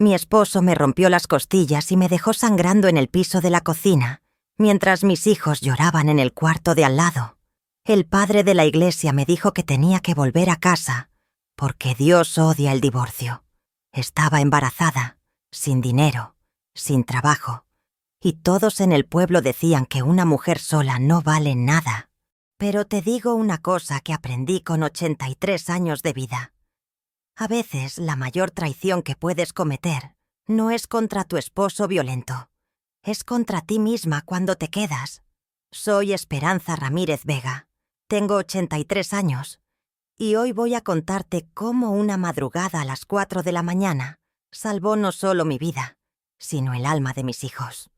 Mi esposo me rompió las costillas y me dejó sangrando en el piso de la cocina, mientras mis hijos lloraban en el cuarto de al lado. El padre de la iglesia me dijo que tenía que volver a casa, porque Dios odia el divorcio. Estaba embarazada, sin dinero, sin trabajo, y todos en el pueblo decían que una mujer sola no vale nada. Pero te digo una cosa que aprendí con 83 años de vida. A veces la mayor traición que puedes cometer no es contra tu esposo violento, es contra ti misma cuando te quedas. Soy Esperanza Ramírez Vega, tengo 83 años, y hoy voy a contarte cómo una madrugada a las 4 de la mañana salvó no solo mi vida, sino el alma de mis hijos.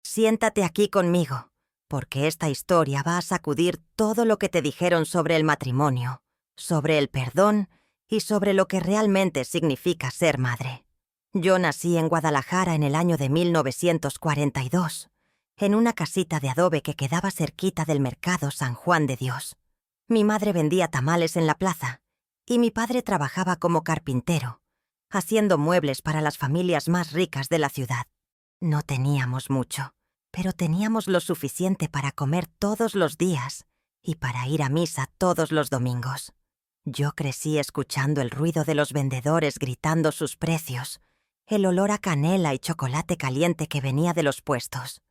Siéntate aquí conmigo, porque esta historia va a sacudir todo lo que te dijeron sobre el matrimonio, sobre el perdón y sobre lo que realmente significa ser madre. Yo nací en Guadalajara en el año de 1942, en una casita de adobe que quedaba cerquita del mercado San Juan de Dios. Mi madre vendía tamales en la plaza y mi padre trabajaba como carpintero, haciendo muebles para las familias más ricas de la ciudad. No teníamos mucho, pero teníamos lo suficiente para comer todos los días y para ir a misa todos los domingos. Yo crecí escuchando el ruido de los vendedores gritando sus precios, el olor a canela y chocolate caliente que venía de los puestos,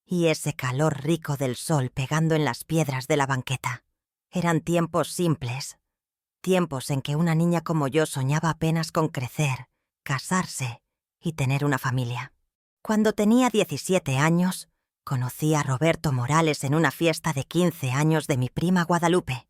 y ese calor rico del sol pegando en las piedras de la banqueta. Eran tiempos simples, tiempos en que una niña como yo soñaba apenas con crecer, casarse y tener una familia. Cuando tenía 17 años, conocí a Roberto Morales en una fiesta de 15 años de mi prima Guadalupe.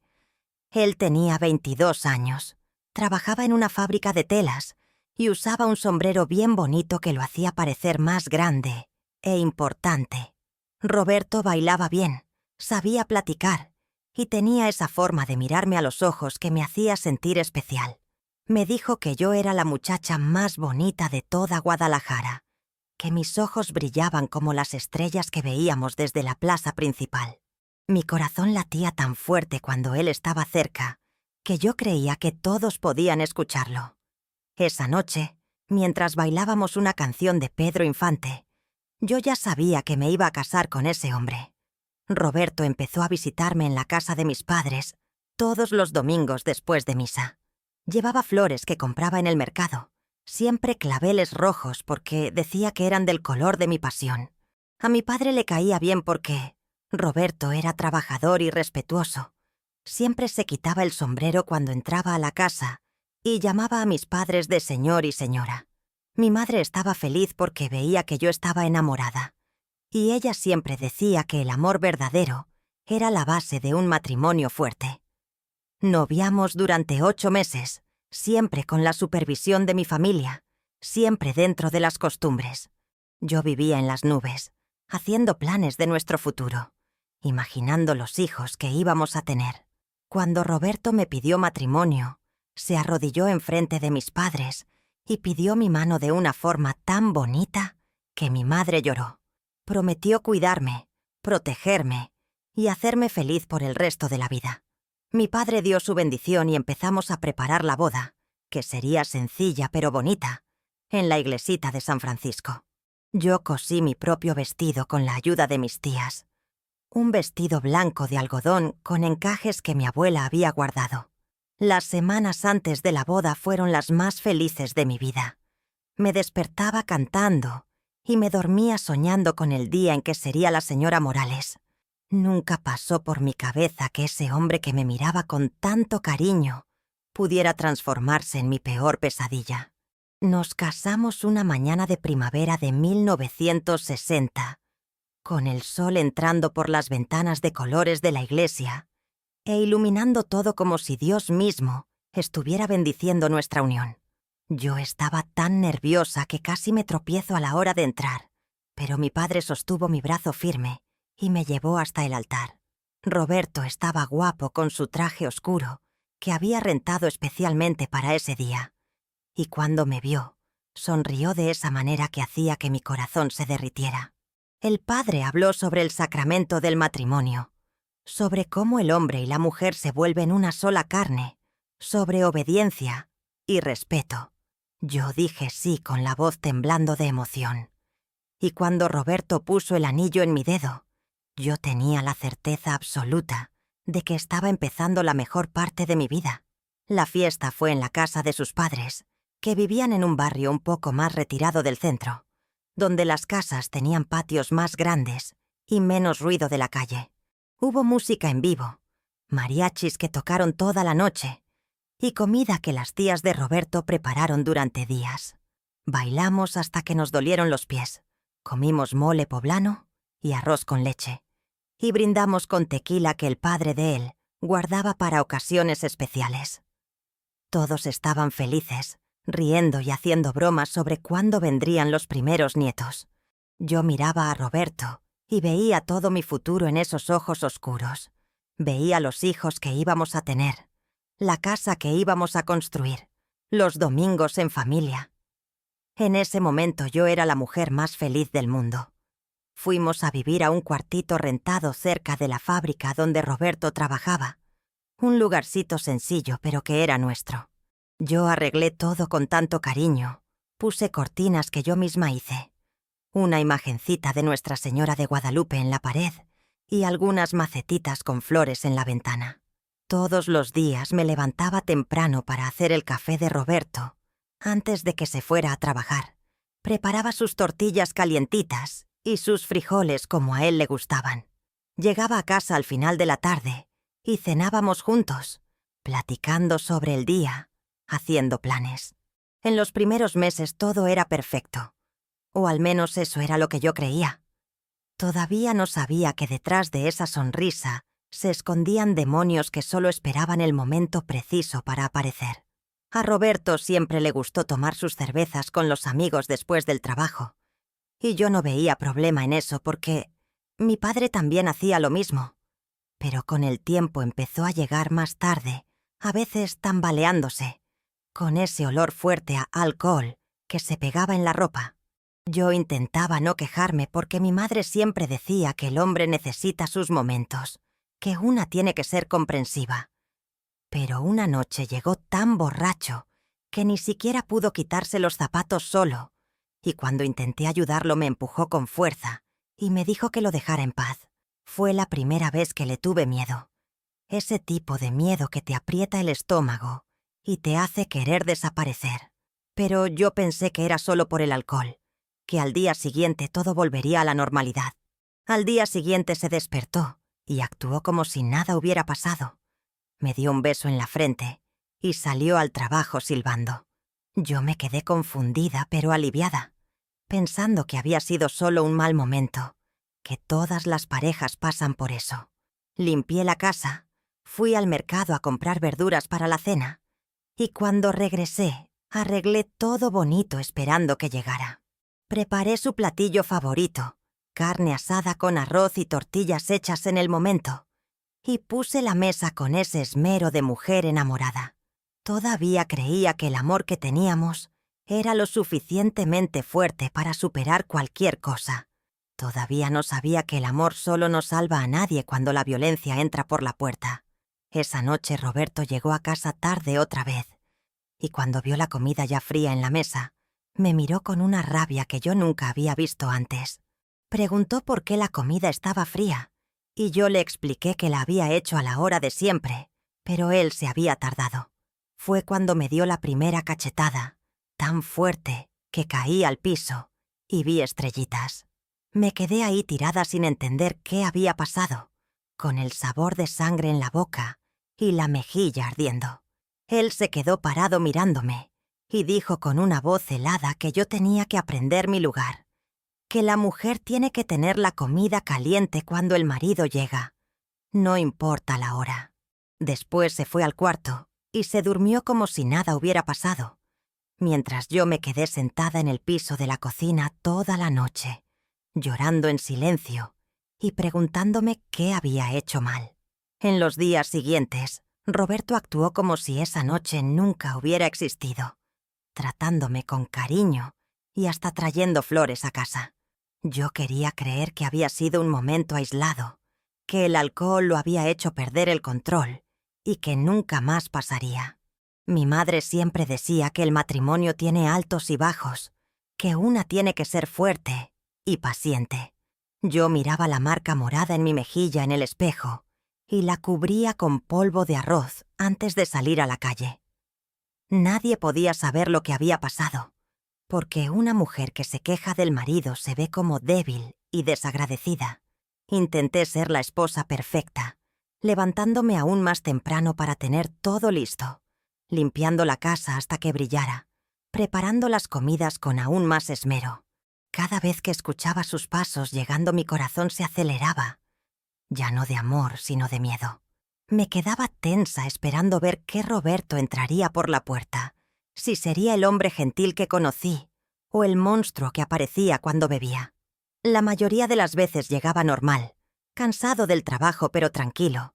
Él tenía 22 años, trabajaba en una fábrica de telas y usaba un sombrero bien bonito que lo hacía parecer más grande e importante. Roberto bailaba bien, sabía platicar y tenía esa forma de mirarme a los ojos que me hacía sentir especial. Me dijo que yo era la muchacha más bonita de toda Guadalajara, que mis ojos brillaban como las estrellas que veíamos desde la plaza principal. Mi corazón latía tan fuerte cuando él estaba cerca, que yo creía que todos podían escucharlo. Esa noche, mientras bailábamos una canción de Pedro Infante, yo ya sabía que me iba a casar con ese hombre. Roberto empezó a visitarme en la casa de mis padres todos los domingos después de misa. Llevaba flores que compraba en el mercado, siempre claveles rojos porque decía que eran del color de mi pasión. A mi padre le caía bien porque Roberto era trabajador y respetuoso. Siempre se quitaba el sombrero cuando entraba a la casa y llamaba a mis padres de señor y señora. Mi madre estaba feliz porque veía que yo estaba enamorada, y ella siempre decía que el amor verdadero era la base de un matrimonio fuerte. Noviamos durante 8 meses, siempre con la supervisión de mi familia, siempre dentro de las costumbres. Yo vivía en las nubes, haciendo planes de nuestro futuro, imaginando los hijos que íbamos a tener. Cuando Roberto me pidió matrimonio, se arrodilló enfrente de mis padres y pidió mi mano de una forma tan bonita que mi madre lloró. Prometió cuidarme, protegerme y hacerme feliz por el resto de la vida. Mi padre dio su bendición y empezamos a preparar la boda, que sería sencilla pero bonita, en la iglesita de San Francisco. Yo cosí mi propio vestido con la ayuda de mis tías. Un vestido blanco de algodón con encajes que mi abuela había guardado. Las semanas antes de la boda fueron las más felices de mi vida. Me despertaba cantando y me dormía soñando con el día en que sería la señora Morales. Nunca pasó por mi cabeza que ese hombre que me miraba con tanto cariño pudiera transformarse en mi peor pesadilla. Nos casamos una mañana de primavera de 1960, con el sol entrando por las ventanas de colores de la iglesia e iluminando todo como si Dios mismo estuviera bendiciendo nuestra unión. Yo estaba tan nerviosa que casi me tropiezo a la hora de entrar, pero mi padre sostuvo mi brazo firme y me llevó hasta el altar. Roberto estaba guapo con su traje oscuro, que había rentado especialmente para ese día, y cuando me vio, sonrió de esa manera que hacía que mi corazón se derritiera. El padre habló sobre el sacramento del matrimonio, sobre cómo el hombre y la mujer se vuelven una sola carne, sobre obediencia y respeto. Yo dije sí con la voz temblando de emoción. Y cuando Roberto puso el anillo en mi dedo, yo tenía la certeza absoluta de que estaba empezando la mejor parte de mi vida. La fiesta fue en la casa de sus padres, que vivían en un barrio un poco más retirado del centro, donde las casas tenían patios más grandes y menos ruido de la calle. Hubo música en vivo, mariachis que tocaron toda la noche y comida que las tías de Roberto prepararon durante días. Bailamos hasta que nos dolieron los pies, comimos mole poblano y arroz con leche, y brindamos con tequila que el padre de él guardaba para ocasiones especiales. Todos estaban felices, riendo y haciendo bromas sobre cuándo vendrían los primeros nietos. Yo miraba a Roberto y veía todo mi futuro en esos ojos oscuros. Veía los hijos que íbamos a tener, la casa que íbamos a construir, los domingos en familia. En ese momento yo era la mujer más feliz del mundo. Fuimos a vivir a un cuartito rentado cerca de la fábrica donde Roberto trabajaba. Un lugarcito sencillo, pero que era nuestro. Yo arreglé todo con tanto cariño. Puse cortinas que yo misma hice. Una imagencita de Nuestra Señora de Guadalupe en la pared y algunas macetitas con flores en la ventana. Todos los días me levantaba temprano para hacer el café de Roberto, antes de que se fuera a trabajar. Preparaba sus tortillas calientitas y sus frijoles como a él le gustaban. Llegaba a casa al final de la tarde y cenábamos juntos, platicando sobre el día, haciendo planes. En los primeros meses todo era perfecto, o al menos eso era lo que yo creía. Todavía no sabía que detrás de esa sonrisa se escondían demonios que solo esperaban el momento preciso para aparecer. A Roberto siempre le gustó tomar sus cervezas con los amigos después del trabajo, y yo no veía problema en eso porque mi padre también hacía lo mismo. Pero con el tiempo empezó a llegar más tarde, a veces tambaleándose, con ese olor fuerte a alcohol que se pegaba en la ropa. Yo intentaba no quejarme porque mi madre siempre decía que el hombre necesita sus momentos, que una tiene que ser comprensiva. Pero una noche llegó tan borracho que ni siquiera pudo quitarse los zapatos solo, y cuando intenté ayudarlo me empujó con fuerza y me dijo que lo dejara en paz. Fue la primera vez que le tuve miedo. Ese tipo de miedo que te aprieta el estómago y te hace querer desaparecer. Pero yo pensé que era solo por el alcohol, que al día siguiente todo volvería a la normalidad. Al día siguiente se despertó y actuó como si nada hubiera pasado. Me dio un beso en la frente y salió al trabajo silbando. Yo me quedé confundida pero aliviada, pensando que había sido solo un mal momento, que todas las parejas pasan por eso. Limpié la casa, fui al mercado a comprar verduras para la cena, y cuando regresé, arreglé todo bonito esperando que llegara. Preparé su platillo favorito, carne asada con arroz y tortillas hechas en el momento, y puse la mesa con ese esmero de mujer enamorada. Todavía creía que el amor que teníamos era lo suficientemente fuerte para superar cualquier cosa. Todavía no sabía que el amor solo no salva a nadie cuando la violencia entra por la puerta. Esa noche Roberto llegó a casa tarde otra vez, y cuando vio la comida ya fría en la mesa, me miró con una rabia que yo nunca había visto antes. Preguntó por qué la comida estaba fría, y yo le expliqué que la había hecho a la hora de siempre, pero él se había tardado. Fue cuando me dio la primera cachetada, tan fuerte que caí al piso y vi estrellitas. Me quedé ahí tirada sin entender qué había pasado, con el sabor de sangre en la boca y la mejilla ardiendo. Él se quedó parado mirándome y dijo con una voz helada que yo tenía que aprender mi lugar, que la mujer tiene que tener la comida caliente cuando el marido llega, no importa la hora. Después se fue al cuarto y se durmió como si nada hubiera pasado, mientras yo me quedé sentada en el piso de la cocina toda la noche, llorando en silencio y preguntándome qué había hecho mal. En los días siguientes, Roberto actuó como si esa noche nunca hubiera existido, tratándome con cariño y hasta trayendo flores a casa. Yo quería creer que había sido un momento aislado, que el alcohol lo había hecho perder el control y que nunca más pasaría. Mi madre siempre decía que el matrimonio tiene altos y bajos, que una tiene que ser fuerte y paciente. Yo miraba la marca morada en mi mejilla en el espejo y la cubría con polvo de arroz antes de salir a la calle. Nadie podía saber lo que había pasado, porque una mujer que se queja del marido se ve como débil y desagradecida. Intenté ser la esposa perfecta, levantándome aún más temprano para tener todo listo, limpiando la casa hasta que brillara, preparando las comidas con aún más esmero. Cada vez que escuchaba sus pasos llegando mi corazón se aceleraba, ya no de amor sino de miedo. Me quedaba tensa esperando ver qué Roberto entraría por la puerta, si sería el hombre gentil que conocí o el monstruo que aparecía cuando bebía. La mayoría de las veces llegaba normal, cansado del trabajo pero tranquilo,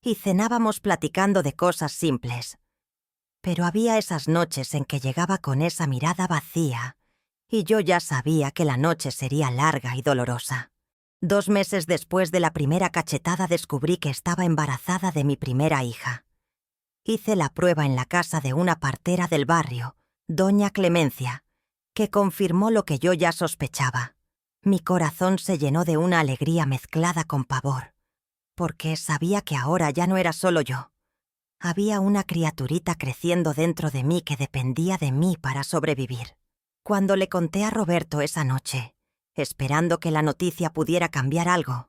y cenábamos platicando de cosas simples. Pero había esas noches en que llegaba con esa mirada vacía, y yo ya sabía que la noche sería larga y dolorosa. 2 meses después de la primera cachetada descubrí que estaba embarazada de mi primera hija. Hice la prueba en la casa de una partera del barrio, doña Clemencia, que confirmó lo que yo ya sospechaba. Mi corazón se llenó de una alegría mezclada con pavor, porque sabía que ahora ya no era solo yo. Había una criaturita creciendo dentro de mí que dependía de mí para sobrevivir. Cuando le conté a Roberto esa noche, esperando que la noticia pudiera cambiar algo,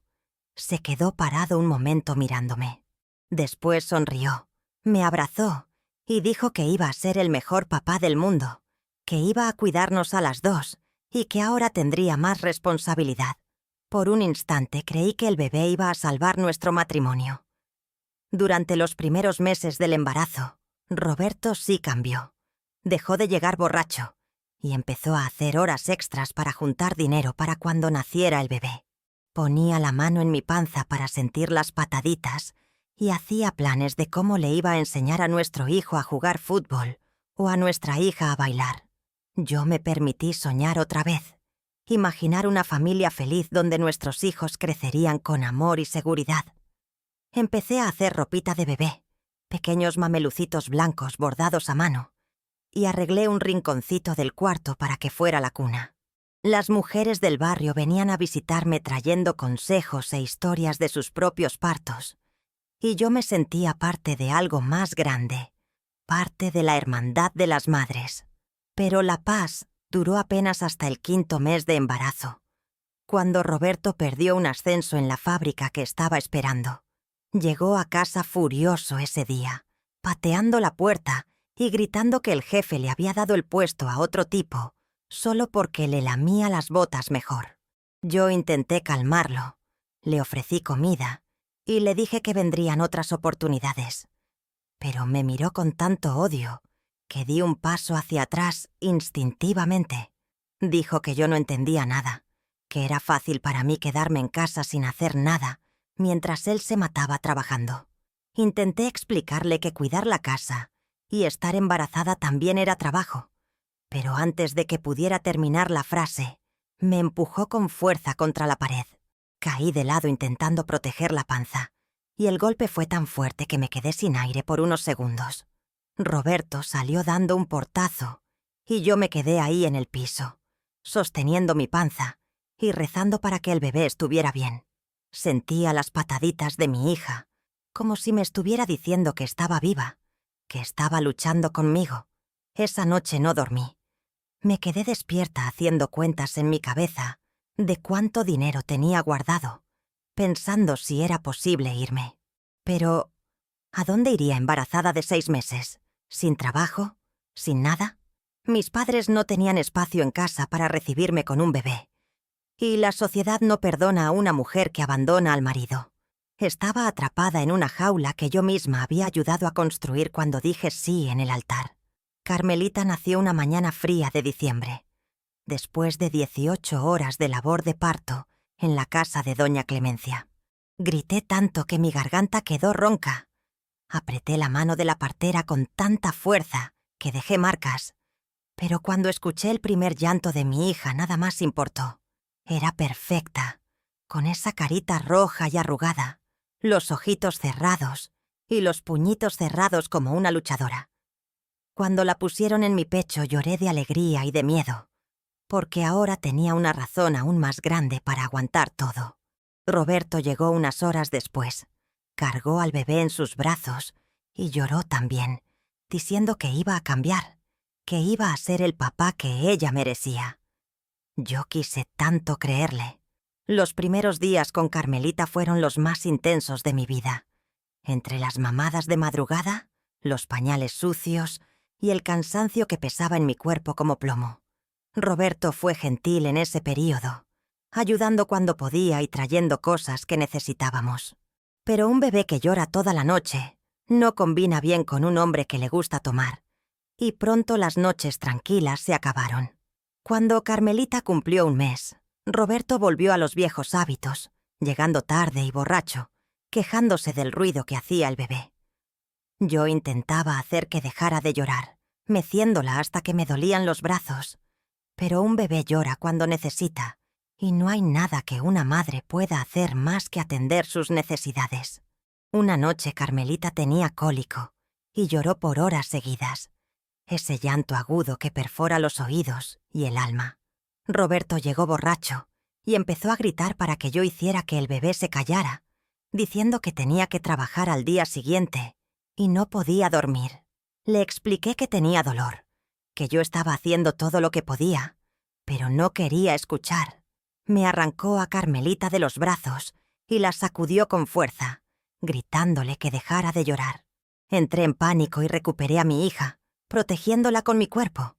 se quedó parado un momento mirándome. Después sonrió, me abrazó y dijo que iba a ser el mejor papá del mundo, que iba a cuidarnos a las dos y que ahora tendría más responsabilidad. Por un instante creí que el bebé iba a salvar nuestro matrimonio. Durante los primeros meses del embarazo, Roberto sí cambió. Dejó de llegar borracho y empezó a hacer horas extras para juntar dinero para cuando naciera el bebé. Ponía la mano en mi panza para sentir las pataditas y hacía planes de cómo le iba a enseñar a nuestro hijo a jugar fútbol o a nuestra hija a bailar. Yo me permití soñar otra vez, imaginar una familia feliz donde nuestros hijos crecerían con amor y seguridad. Empecé a hacer ropita de bebé, pequeños mamelucitos blancos bordados a mano, y arreglé un rinconcito del cuarto para que fuera la cuna. Las mujeres del barrio venían a visitarme trayendo consejos e historias de sus propios partos, y yo me sentía parte de algo más grande, parte de la hermandad de las madres. Pero la paz duró apenas hasta el 5.º mes de embarazo, cuando Roberto perdió un ascenso en la fábrica que estaba esperando. Llegó a casa furioso ese día, pateando la puerta y gritando que el jefe le había dado el puesto a otro tipo, solo porque le lamía las botas mejor. Yo intenté calmarlo, le ofrecí comida y le dije que vendrían otras oportunidades. Pero me miró con tanto odio que di un paso hacia atrás instintivamente. Dijo que yo no entendía nada, que era fácil para mí quedarme en casa sin hacer nada, mientras él se mataba trabajando. Intenté explicarle que cuidar la casa y estar embarazada también era trabajo, pero antes de que pudiera terminar la frase, me empujó con fuerza contra la pared. Caí de lado intentando proteger la panza, y el golpe fue tan fuerte que me quedé sin aire por unos segundos. Roberto salió dando un portazo, y yo me quedé ahí en el piso, sosteniendo mi panza y rezando para que el bebé estuviera bien. Sentía las pataditas de mi hija, como si me estuviera diciendo que estaba viva, que estaba luchando conmigo. Esa noche no dormí. Me quedé despierta haciendo cuentas en mi cabeza de cuánto dinero tenía guardado, pensando si era posible irme. Pero, ¿a dónde iría embarazada de 6 meses? ¿Sin trabajo? ¿Sin nada? Mis padres no tenían espacio en casa para recibirme con un bebé. Y la sociedad no perdona a una mujer que abandona al marido. Estaba atrapada en una jaula que yo misma había ayudado a construir cuando dije sí en el altar. Carmelita nació una mañana fría de diciembre, después de 18 horas de labor de parto en la casa de doña Clemencia. Grité tanto que mi garganta quedó ronca. Apreté la mano de la partera con tanta fuerza que dejé marcas, pero cuando escuché el primer llanto de mi hija nada más importó. Era perfecta, con esa carita roja y arrugada, los ojitos cerrados y los puñitos cerrados como una luchadora. Cuando la pusieron en mi pecho lloré de alegría y de miedo, porque ahora tenía una razón aún más grande para aguantar todo. Roberto llegó unas horas después, cargó al bebé en sus brazos y lloró también, diciendo que iba a cambiar, que iba a ser el papá que ella merecía. Yo quise tanto creerle. Los primeros días con Carmelita fueron los más intensos de mi vida. Entre las mamadas de madrugada, los pañales sucios y el cansancio que pesaba en mi cuerpo como plomo. Roberto fue gentil en ese período, ayudando cuando podía y trayendo cosas que necesitábamos. Pero un bebé que llora toda la noche no combina bien con un hombre que le gusta tomar, y pronto las noches tranquilas se acabaron. Cuando Carmelita cumplió un mes, Roberto volvió a los viejos hábitos, llegando tarde y borracho, quejándose del ruido que hacía el bebé. Yo intentaba hacer que dejara de llorar, meciéndola hasta que me dolían los brazos. Pero un bebé llora cuando necesita, y no hay nada que una madre pueda hacer más que atender sus necesidades. Una noche Carmelita tenía cólico, y lloró por horas seguidas. Ese llanto agudo que perfora los oídos y el alma. Roberto llegó borracho, y empezó a gritar para que yo hiciera que el bebé se callara, diciendo que tenía que trabajar al día siguiente, y no podía dormir. Le expliqué que tenía dolor, que yo estaba haciendo todo lo que podía, pero no quería escuchar. Me arrancó a Carmelita de los brazos y la sacudió con fuerza, gritándole que dejara de llorar. Entré en pánico y recuperé a mi hija, protegiéndola con mi cuerpo,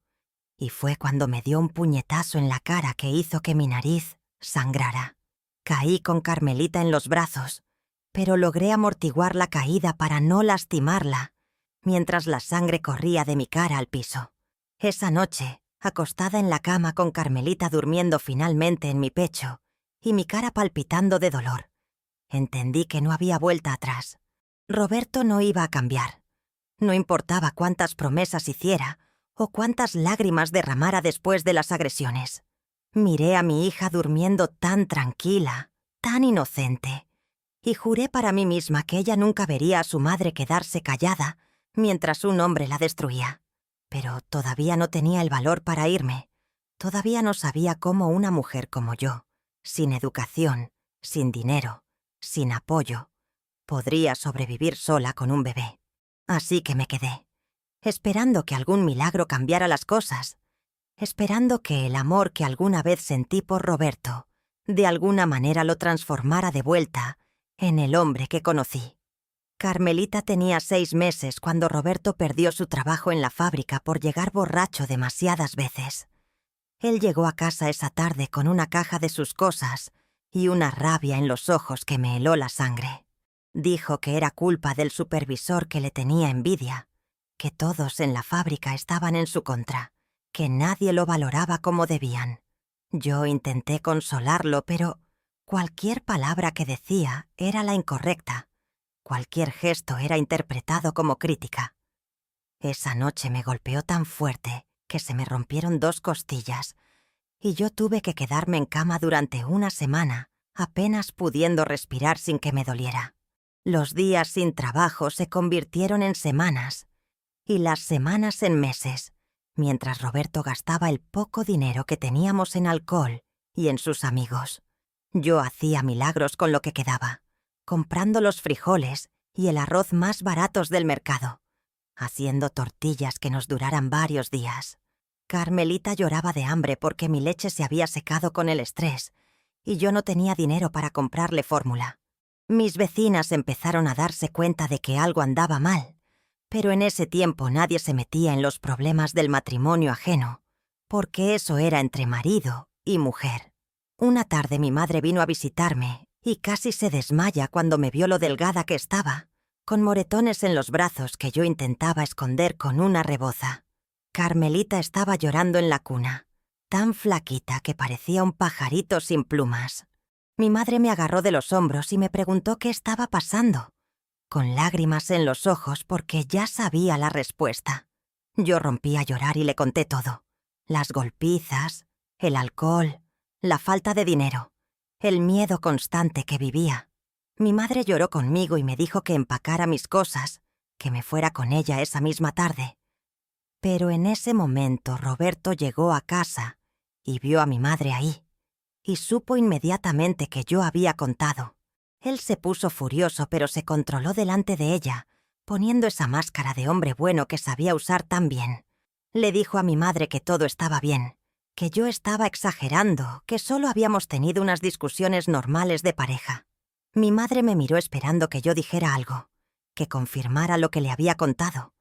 y fue cuando me dio un puñetazo en la cara que hizo que mi nariz sangrara. Caí con Carmelita en los brazos, pero logré amortiguar la caída para no lastimarla, mientras la sangre corría de mi cara al piso. Esa noche, acostada en la cama con Carmelita durmiendo finalmente en mi pecho y mi cara palpitando de dolor, entendí que no había vuelta atrás. Roberto no iba a cambiar. No importaba cuántas promesas hiciera o cuántas lágrimas derramara después de las agresiones. Miré a mi hija durmiendo tan tranquila, tan inocente, y juré para mí misma que ella nunca vería a su madre quedarse callada mientras un hombre la destruía. Pero todavía no tenía el valor para irme. Todavía no sabía cómo una mujer como yo, sin educación, sin dinero, sin apoyo, podría sobrevivir sola con un bebé. Así que me quedé, esperando que algún milagro cambiara las cosas, esperando que el amor que alguna vez sentí por Roberto de alguna manera lo transformara de vuelta en el hombre que conocí. Carmelita tenía 6 meses cuando Roberto perdió su trabajo en la fábrica por llegar borracho demasiadas veces. Él llegó a casa esa tarde con una caja de sus cosas y una rabia en los ojos que me heló la sangre. Dijo que era culpa del supervisor que le tenía envidia, que todos en la fábrica estaban en su contra, que nadie lo valoraba como debían. Yo intenté consolarlo, pero cualquier palabra que decía era la incorrecta. Cualquier gesto era interpretado como crítica. Esa noche me golpeó tan fuerte que se me rompieron 2 costillas y yo tuve que quedarme en cama durante una semana, apenas pudiendo respirar sin que me doliera. Los días sin trabajo se convirtieron en semanas y las semanas en meses, mientras Roberto gastaba el poco dinero que teníamos en alcohol y en sus amigos. Yo hacía milagros con lo que quedaba, comprando los frijoles y el arroz más baratos del mercado, haciendo tortillas que nos duraran varios días. Carmelita lloraba de hambre porque mi leche se había secado con el estrés y yo no tenía dinero para comprarle fórmula. Mis vecinas empezaron a darse cuenta de que algo andaba mal, pero en ese tiempo nadie se metía en los problemas del matrimonio ajeno, porque eso era entre marido y mujer. Una tarde mi madre vino a visitarme y casi se desmaya cuando me vio lo delgada que estaba, con moretones en los brazos que yo intentaba esconder con una reboza. Carmelita estaba llorando en la cuna, tan flaquita que parecía un pajarito sin plumas. Mi madre me agarró de los hombros y me preguntó qué estaba pasando, con lágrimas en los ojos porque ya sabía la respuesta. Yo rompí a llorar y le conté todo. Las golpizas, el alcohol, la falta de dinero, el miedo constante que vivía. Mi madre lloró conmigo y me dijo que empacara mis cosas, que me fuera con ella esa misma tarde. Pero en ese momento Roberto llegó a casa y vio a mi madre ahí, y supo inmediatamente que yo había contado. Él se puso furioso, pero se controló delante de ella, poniendo esa máscara de hombre bueno que sabía usar tan bien. Le dijo a mi madre que todo estaba bien, que yo estaba exagerando, que solo habíamos tenido unas discusiones normales de pareja. Mi madre me miró esperando que yo dijera algo, que confirmara lo que le había contado.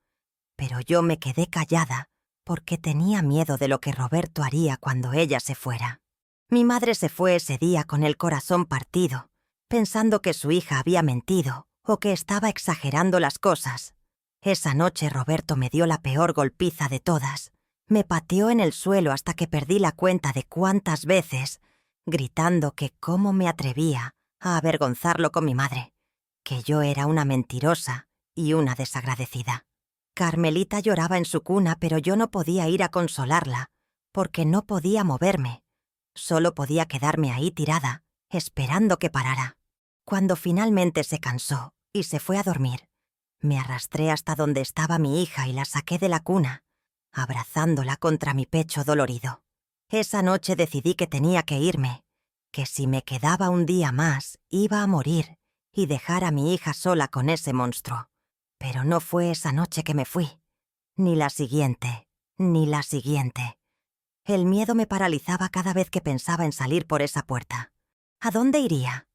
Pero yo me quedé callada porque tenía miedo de lo que Roberto haría cuando ella se fuera. Mi madre se fue ese día con el corazón partido, pensando que su hija había mentido o que estaba exagerando las cosas. Esa noche Roberto me dio la peor golpiza de todas. Me pateó en el suelo hasta que perdí la cuenta de cuántas veces, gritando que cómo me atrevía a avergonzarlo con mi madre, que yo era una mentirosa y una desagradecida. Carmelita lloraba en su cuna, pero yo no podía ir a consolarla, porque no podía moverme. Solo podía quedarme ahí tirada, esperando que parara. Cuando finalmente se cansó y se fue a dormir, me arrastré hasta donde estaba mi hija y la saqué de la cuna, abrazándola contra mi pecho dolorido. Esa noche decidí que tenía que irme, que si me quedaba un día más iba a morir y dejar a mi hija sola con ese monstruo. Pero no fue esa noche que me fui, ni la siguiente, ni la siguiente. El miedo me paralizaba cada vez que pensaba en salir por esa puerta. ¿A dónde iría?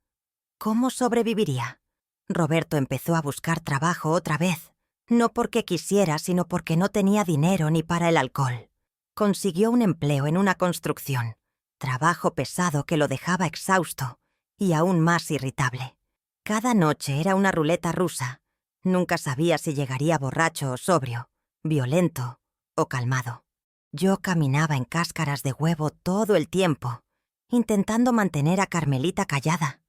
¿Cómo sobreviviría? Roberto empezó a buscar trabajo otra vez, no porque quisiera, sino porque no tenía dinero ni para el alcohol. Consiguió un empleo en una construcción, trabajo pesado que lo dejaba exhausto y aún más irritable. Cada noche era una ruleta rusa. Nunca sabía si llegaría borracho o sobrio, violento o calmado. Yo caminaba en cáscaras de huevo todo el tiempo, intentando mantener a Carmelita callada,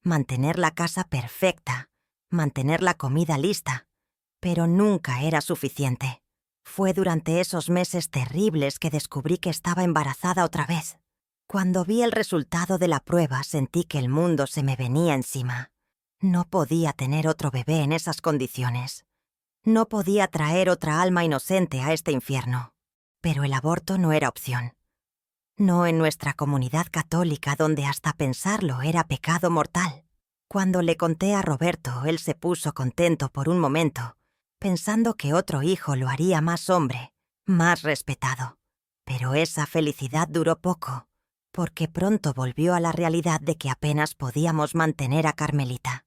mantener la casa perfecta, mantener la comida lista, pero nunca era suficiente. Fue durante esos meses terribles que descubrí que estaba embarazada otra vez. Cuando vi el resultado de la prueba sentí que el mundo se me venía encima. No podía tener otro bebé en esas condiciones. No podía traer otra alma inocente a este infierno. Pero el aborto no era opción. No en nuestra comunidad católica, donde hasta pensarlo era pecado mortal. Cuando le conté a Roberto, él se puso contento por un momento, pensando que otro hijo lo haría más hombre, más respetado. Pero esa felicidad duró poco, porque pronto volvió a la realidad de que apenas podíamos mantener a Carmelita.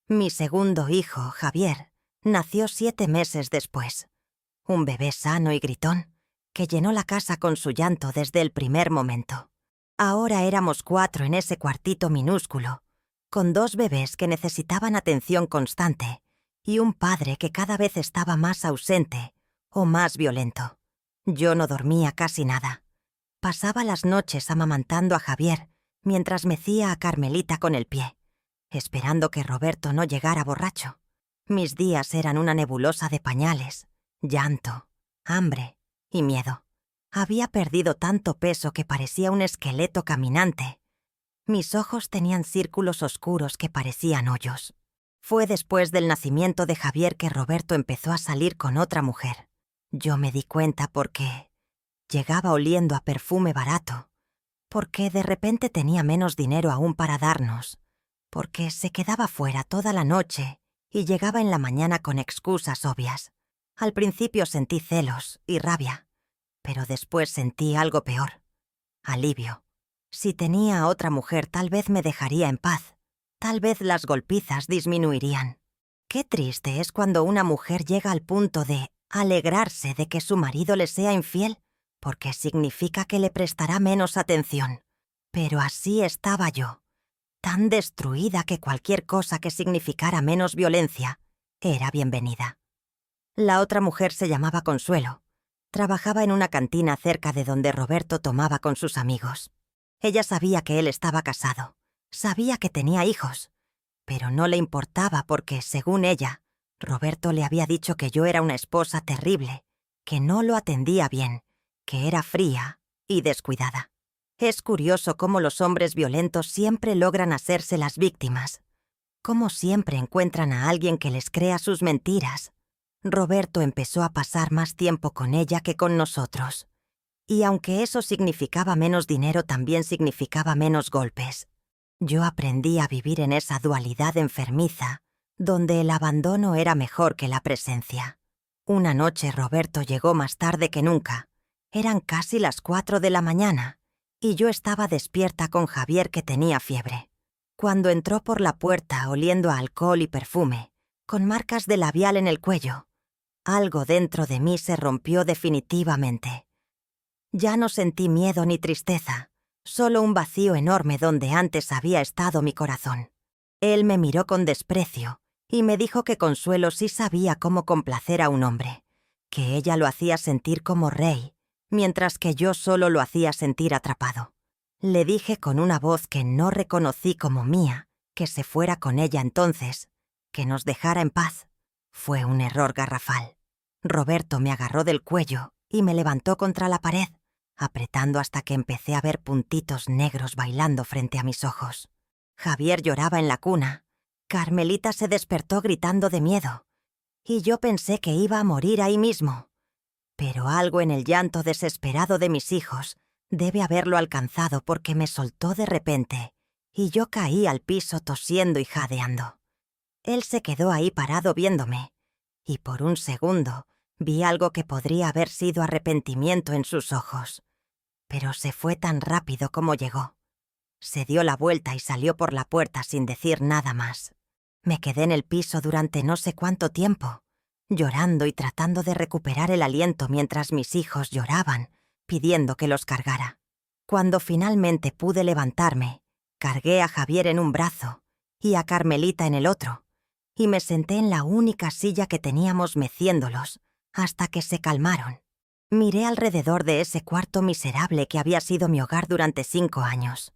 Mi segundo hijo, Javier, nació 7 meses después. Un bebé sano y gritón, que llenó la casa con su llanto desde el primer momento. Ahora éramos 4 en ese cuartito minúsculo, con 2 bebés que necesitaban atención constante y un padre que cada vez estaba más ausente o más violento. Yo no dormía casi nada. Pasaba las noches amamantando a Javier mientras mecía a Carmelita con el pie, esperando que Roberto no llegara borracho. Mis días eran una nebulosa de pañales, llanto, hambre y miedo. Había perdido tanto peso que parecía un esqueleto caminante. Mis ojos tenían círculos oscuros que parecían hoyos. Fue después del nacimiento de Javier que Roberto empezó a salir con otra mujer. Yo me di cuenta porque llegaba oliendo a perfume barato, porque de repente tenía menos dinero aún para darnos, porque se quedaba fuera toda la noche y llegaba en la mañana con excusas obvias. Al principio sentí celos y rabia, pero después sentí algo peor: alivio. Si tenía a otra mujer, tal vez me dejaría en paz. Tal vez las golpizas disminuirían. Qué triste es cuando una mujer llega al punto de alegrarse de que su marido le sea infiel, porque significa que le prestará menos atención. Pero así estaba yo, tan destruida que cualquier cosa que significara menos violencia era bienvenida. La otra mujer se llamaba Consuelo. Trabajaba en una cantina cerca de donde Roberto tomaba con sus amigos. Ella sabía que él estaba casado, sabía que tenía hijos, pero no le importaba porque, según ella, Roberto le había dicho que yo era una esposa terrible, que no lo atendía bien, que era fría y descuidada. Es curioso cómo los hombres violentos siempre logran hacerse las víctimas, cómo siempre encuentran a alguien que les crea sus mentiras. Roberto empezó a pasar más tiempo con ella que con nosotros. Y aunque eso significaba menos dinero, también significaba menos golpes. Yo aprendí a vivir en esa dualidad enfermiza, donde el abandono era mejor que la presencia. Una noche Roberto llegó más tarde que nunca. Eran casi las 4 de la mañana, y yo estaba despierta con Javier, que tenía fiebre. Cuando entró por la puerta oliendo a alcohol y perfume, con marcas de labial en el cuello, algo dentro de mí se rompió definitivamente. Ya no sentí miedo ni tristeza, solo un vacío enorme donde antes había estado mi corazón. Él me miró con desprecio y me dijo que Consuelo sí sabía cómo complacer a un hombre, que ella lo hacía sentir como rey, mientras que yo solo lo hacía sentir atrapado. Le dije con una voz que no reconocí como mía que se fuera con ella entonces, que nos dejara en paz. Fue un error garrafal. Roberto me agarró del cuello y me levantó contra la pared, apretando hasta que empecé a ver puntitos negros bailando frente a mis ojos. Javier lloraba en la cuna. Carmelita se despertó gritando de miedo, y yo pensé que iba a morir ahí mismo. Pero algo en el llanto desesperado de mis hijos debe haberlo alcanzado, porque me soltó de repente, y yo caí al piso tosiendo y jadeando. Él se quedó ahí parado viéndome, y por un segundo vi algo que podría haber sido arrepentimiento en sus ojos. Pero se fue tan rápido como llegó. Se dio la vuelta y salió por la puerta sin decir nada más. Me quedé en el piso durante no sé cuánto tiempo, llorando y tratando de recuperar el aliento mientras mis hijos lloraban, pidiendo que los cargara. Cuando finalmente pude levantarme, cargué a Javier en un brazo y a Carmelita en el otro, y me senté en la única silla que teníamos meciéndolos hasta que se calmaron. Miré alrededor de ese cuarto miserable que había sido mi hogar durante 5 años.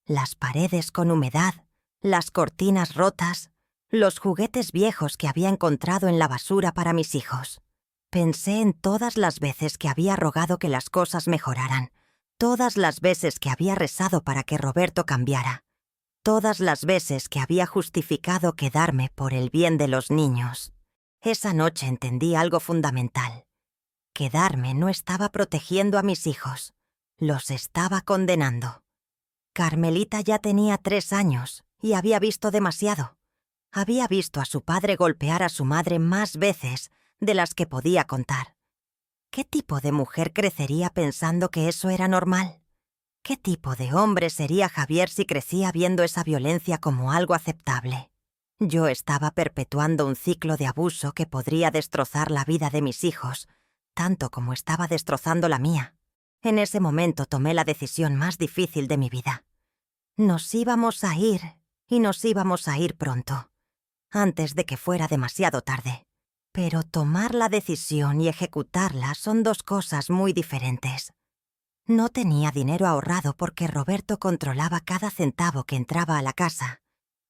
Las paredes con humedad, las cortinas rotas, los juguetes viejos que había encontrado en la basura para mis hijos. Pensé en todas las veces que había rogado que las cosas mejoraran, todas las veces que había rezado para que Roberto cambiara, todas las veces que había justificado quedarme por el bien de los niños. Esa noche entendí algo fundamental. Quedarme no estaba protegiendo a mis hijos, los estaba condenando. Carmelita ya tenía 3 años y había visto demasiado. Había visto a su padre golpear a su madre más veces de las que podía contar. ¿Qué tipo de mujer crecería pensando que eso era normal? ¿Qué tipo de hombre sería Javier si crecía viendo esa violencia como algo aceptable? Yo estaba perpetuando un ciclo de abuso que podría destrozar la vida de mis hijos, tanto como estaba destrozando la mía. En ese momento tomé la decisión más difícil de mi vida. Nos íbamos a ir, y nos íbamos a ir pronto, antes de que fuera demasiado tarde. Pero tomar la decisión y ejecutarla son 2 cosas muy diferentes. No tenía dinero ahorrado porque Roberto controlaba cada centavo que entraba a la casa.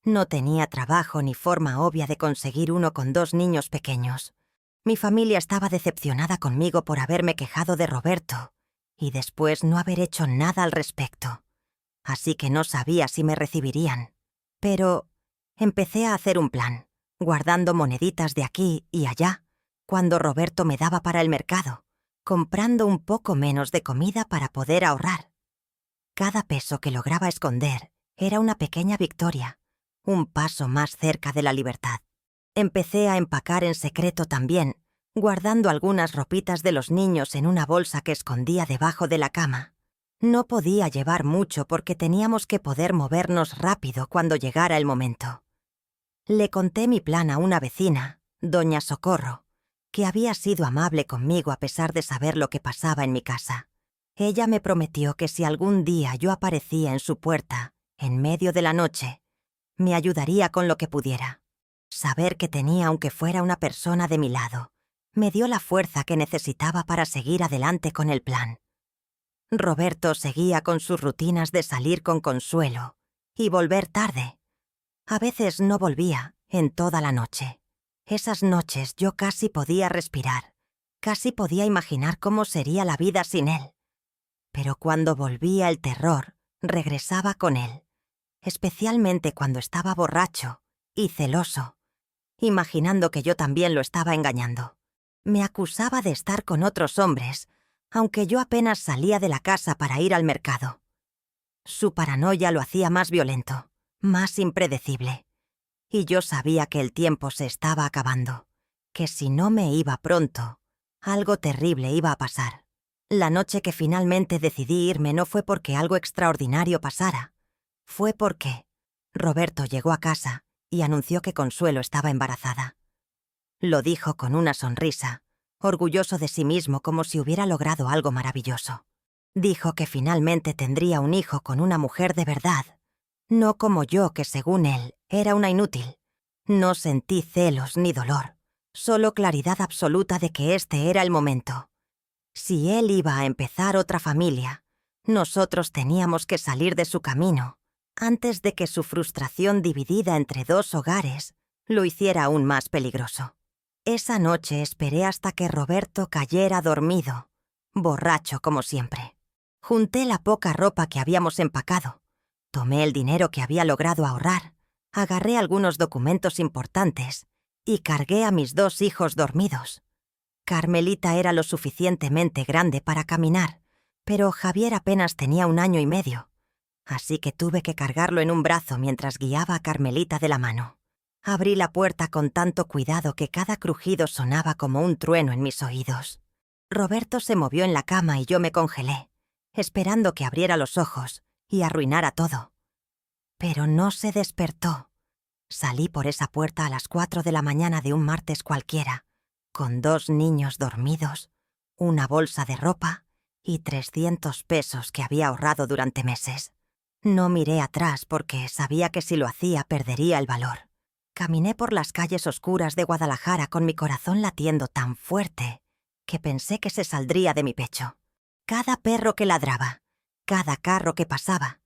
No tenía trabajo ni forma obvia de conseguir uno con 2 niños pequeños. Mi familia estaba decepcionada conmigo por haberme quejado de Roberto y después no haber hecho nada al respecto. Así que no sabía si me recibirían. Pero empecé a hacer un plan, guardando moneditas de aquí y allá, cuando Roberto me daba para el mercado, comprando un poco menos de comida para poder ahorrar. Cada peso que lograba esconder era una pequeña victoria, un paso más cerca de la libertad. Empecé a empacar en secreto también, guardando algunas ropitas de los niños en una bolsa que escondía debajo de la cama. No podía llevar mucho porque teníamos que poder movernos rápido cuando llegara el momento. Le conté mi plan a una vecina, doña Socorro, que había sido amable conmigo a pesar de saber lo que pasaba en mi casa. Ella me prometió que si algún día yo aparecía en su puerta, en medio de la noche, me ayudaría con lo que pudiera. Saber que tenía, aunque fuera una persona de mi lado, me dio la fuerza que necesitaba para seguir adelante con el plan. Roberto seguía con sus rutinas de salir con Consuelo y volver tarde. A veces no volvía en toda la noche. Esas noches yo casi podía respirar, casi podía imaginar cómo sería la vida sin él. Pero cuando volvía el terror, regresaba con él, especialmente cuando estaba borracho y celoso. imaginando que yo también lo estaba engañando. Me acusaba de estar con otros hombres, aunque yo apenas salía de la casa para ir al mercado. Su paranoia lo hacía más violento, más impredecible. Y yo sabía que el tiempo se estaba acabando, que si no me iba pronto, algo terrible iba a pasar. La noche que finalmente decidí irme no fue porque algo extraordinario pasara. Fue porque Roberto llegó a casa y anunció que Consuelo estaba embarazada. Lo dijo con una sonrisa, orgulloso de sí mismo como si hubiera logrado algo maravilloso. Dijo que finalmente tendría un hijo con una mujer de verdad, no como yo que según él era una inútil. No sentí celos ni dolor, solo claridad absoluta de que este era el momento. Si él iba a empezar otra familia, nosotros teníamos que salir de su camino, antes de que su frustración dividida entre dos hogares lo hiciera aún más peligroso. Esa noche esperé hasta que Roberto cayera dormido, borracho como siempre. Junté la poca ropa que habíamos empacado, tomé el dinero que había logrado ahorrar, agarré algunos documentos importantes y cargué a mis 2 hijos dormidos. Carmelita era lo suficientemente grande para caminar, pero Javier apenas tenía 1 año y medio, así que tuve que cargarlo en un brazo mientras guiaba a Carmelita de la mano. Abrí la puerta con tanto cuidado que cada crujido sonaba como un trueno en mis oídos. Roberto se movió en la cama y yo me congelé, esperando que abriera los ojos y arruinara todo. Pero no se despertó. Salí por esa puerta a las 4 de la mañana de un martes cualquiera, con 2 niños dormidos, una bolsa de ropa y 300 pesos que había ahorrado durante meses. No miré atrás porque sabía que si lo hacía perdería el valor. Caminé por las calles oscuras de Guadalajara con mi corazón latiendo tan fuerte que pensé que se saldría de mi pecho. Cada perro que ladraba, cada carro que pasaba,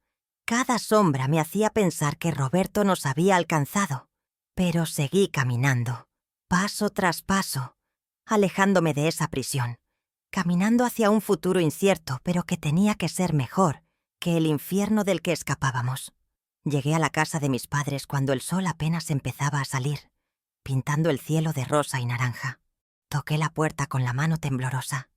cada sombra me hacía pensar que Roberto nos había alcanzado. Pero seguí caminando, paso tras paso, alejándome de esa prisión, caminando hacia un futuro incierto, pero que tenía que ser mejor que el infierno del que escapábamos. Llegué a la casa de mis padres cuando el sol apenas empezaba a salir, pintando el cielo de rosa y naranja. Toqué la puerta con la mano temblorosa.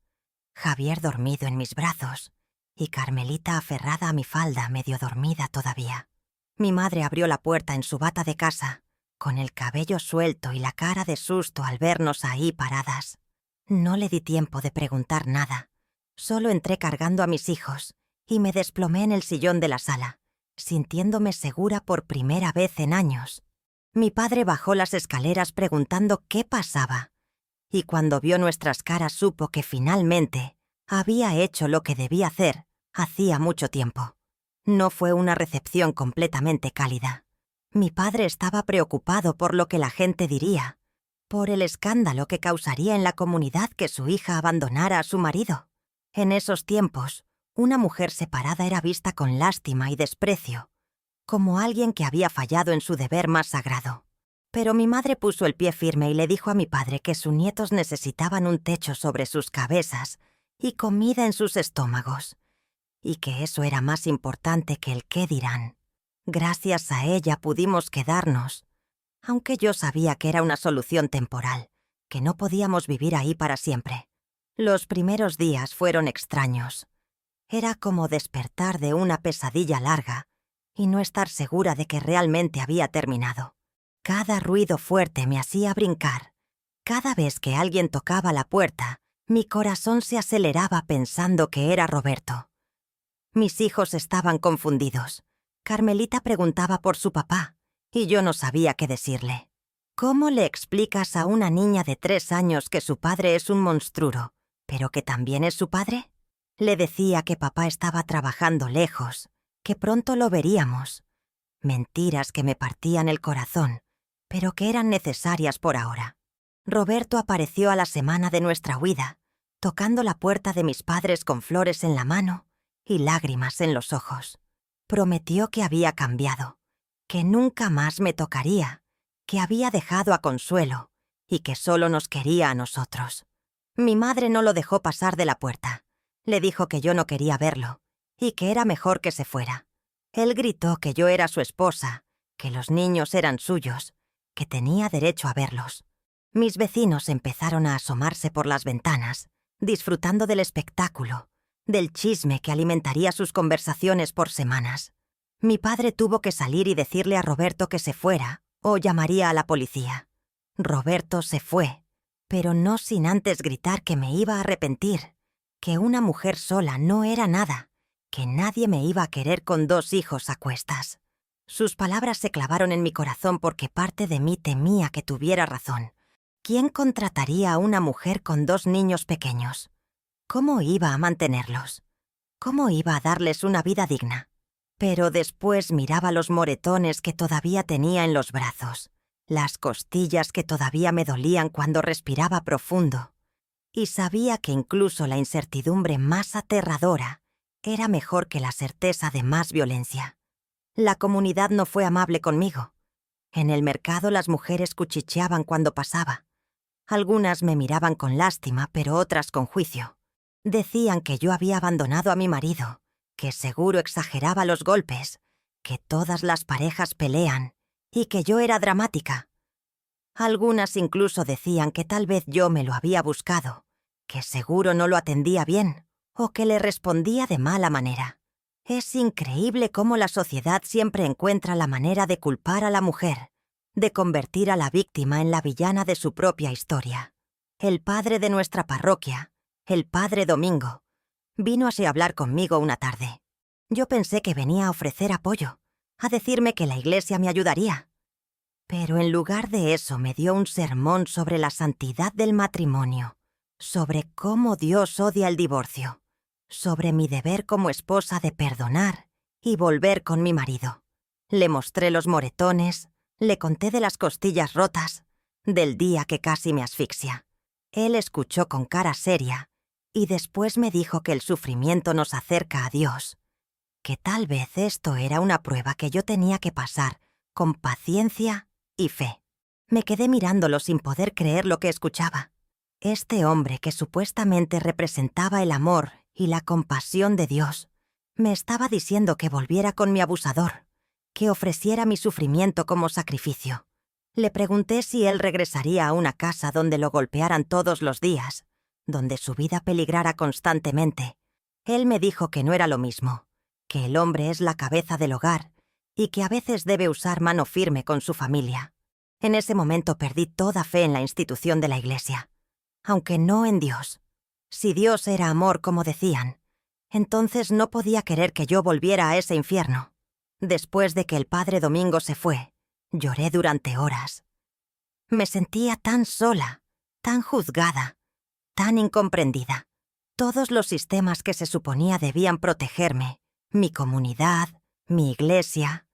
Javier dormido en mis brazos y Carmelita aferrada a mi falda, medio dormida todavía. Mi madre abrió la puerta en su bata de casa, con el cabello suelto y la cara de susto al vernos ahí paradas. No le di tiempo de preguntar nada. Solo entré cargando a mis hijos y me desplomé en el sillón de la sala, sintiéndome segura por primera vez en años. Mi padre bajó las escaleras preguntando qué pasaba, y cuando vio nuestras caras supo que finalmente había hecho lo que debía hacer hacía mucho tiempo. No fue una recepción completamente cálida. Mi padre estaba preocupado por lo que la gente diría, por el escándalo que causaría en la comunidad que su hija abandonara a su marido. En esos tiempos, una mujer separada era vista con lástima y desprecio, como alguien que había fallado en su deber más sagrado. Pero mi madre puso el pie firme y le dijo a mi padre que sus nietos necesitaban un techo sobre sus cabezas y comida en sus estómagos, y que eso era más importante que el qué dirán. Gracias a ella pudimos quedarnos, aunque yo sabía que era una solución temporal, que no podíamos vivir ahí para siempre. Los primeros días fueron extraños. Era como despertar de una pesadilla larga y no estar segura de que realmente había terminado. Cada ruido fuerte me hacía brincar. Cada vez que alguien tocaba la puerta, mi corazón se aceleraba pensando que era Roberto. Mis hijos estaban confundidos. Carmelita preguntaba por su papá, y yo no sabía qué decirle. ¿Cómo le explicas a una niña de 3 años que su padre es un monstruo, pero que también es su padre? Le decía que papá estaba trabajando lejos, que pronto lo veríamos. Mentiras que me partían el corazón, pero que eran necesarias por ahora. Roberto apareció a la semana de nuestra huida, tocando la puerta de mis padres con flores en la mano y lágrimas en los ojos. Prometió que había cambiado, que nunca más me tocaría, que había dejado a Consuelo y que solo nos quería a nosotros. Mi madre no lo dejó pasar de la puerta. Le dijo que yo no quería verlo y que era mejor que se fuera. Él gritó que yo era su esposa, que los niños eran suyos, que tenía derecho a verlos. Mis vecinos empezaron a asomarse por las ventanas, disfrutando del espectáculo, del chisme que alimentaría sus conversaciones por semanas. Mi padre tuvo que salir y decirle a Roberto que se fuera, o llamaría a la policía. Roberto se fue, pero no sin antes gritar que me iba a arrepentir, que una mujer sola no era nada, que nadie me iba a querer con 2 hijos a cuestas. Sus palabras se clavaron en mi corazón porque parte de mí temía que tuviera razón. ¿Quién contrataría a una mujer con 2 niños pequeños? ¿Cómo iba a mantenerlos? ¿Cómo iba a darles una vida digna? Pero después miraba los moretones que todavía tenía en los brazos, las costillas que todavía me dolían cuando respiraba profundo, y sabía que incluso la incertidumbre más aterradora era mejor que la certeza de más violencia. La comunidad no fue amable conmigo. En el mercado las mujeres cuchicheaban cuando pasaba. Algunas me miraban con lástima, pero otras con juicio. Decían que yo había abandonado a mi marido, que seguro exageraba los golpes, que todas las parejas pelean y que yo era dramática. Algunas incluso decían que tal vez yo me lo había buscado, que seguro no lo atendía bien o que le respondía de mala manera. Es increíble cómo la sociedad siempre encuentra la manera de culpar a la mujer, de convertir a la víctima en la villana de su propia historia. El padre de nuestra parroquia, el padre Domingo, vino así a hablar conmigo una tarde. Yo pensé que venía a ofrecer apoyo, a decirme que la iglesia me ayudaría. Pero en lugar de eso me dio un sermón sobre la santidad del matrimonio, sobre cómo Dios odia el divorcio, sobre mi deber como esposa de perdonar y volver con mi marido. Le mostré los moretones, le conté de las costillas rotas, del día que casi me asfixia. Él escuchó con cara seria y después me dijo que el sufrimiento nos acerca a Dios, que tal vez esto era una prueba que yo tenía que pasar con paciencia y fe. Me quedé mirándolo sin poder creer lo que escuchaba. Este hombre que supuestamente representaba el amor y la compasión de Dios, me estaba diciendo que volviera con mi abusador, que ofreciera mi sufrimiento como sacrificio. Le pregunté si él regresaría a una casa donde lo golpearan todos los días, donde su vida peligrara constantemente. Él me dijo que no era lo mismo, que el hombre es la cabeza del hogar y que a veces debe usar mano firme con su familia. En ese momento perdí toda fe en la institución de la iglesia, aunque no en Dios. Si Dios era amor, como decían, entonces no podía querer que yo volviera a ese infierno. Después de que el padre Domingo se fue, lloré durante horas. Me sentía tan sola, tan juzgada, tan incomprendida. Todos los sistemas que se suponía debían protegerme, mi comunidad, mi iglesia,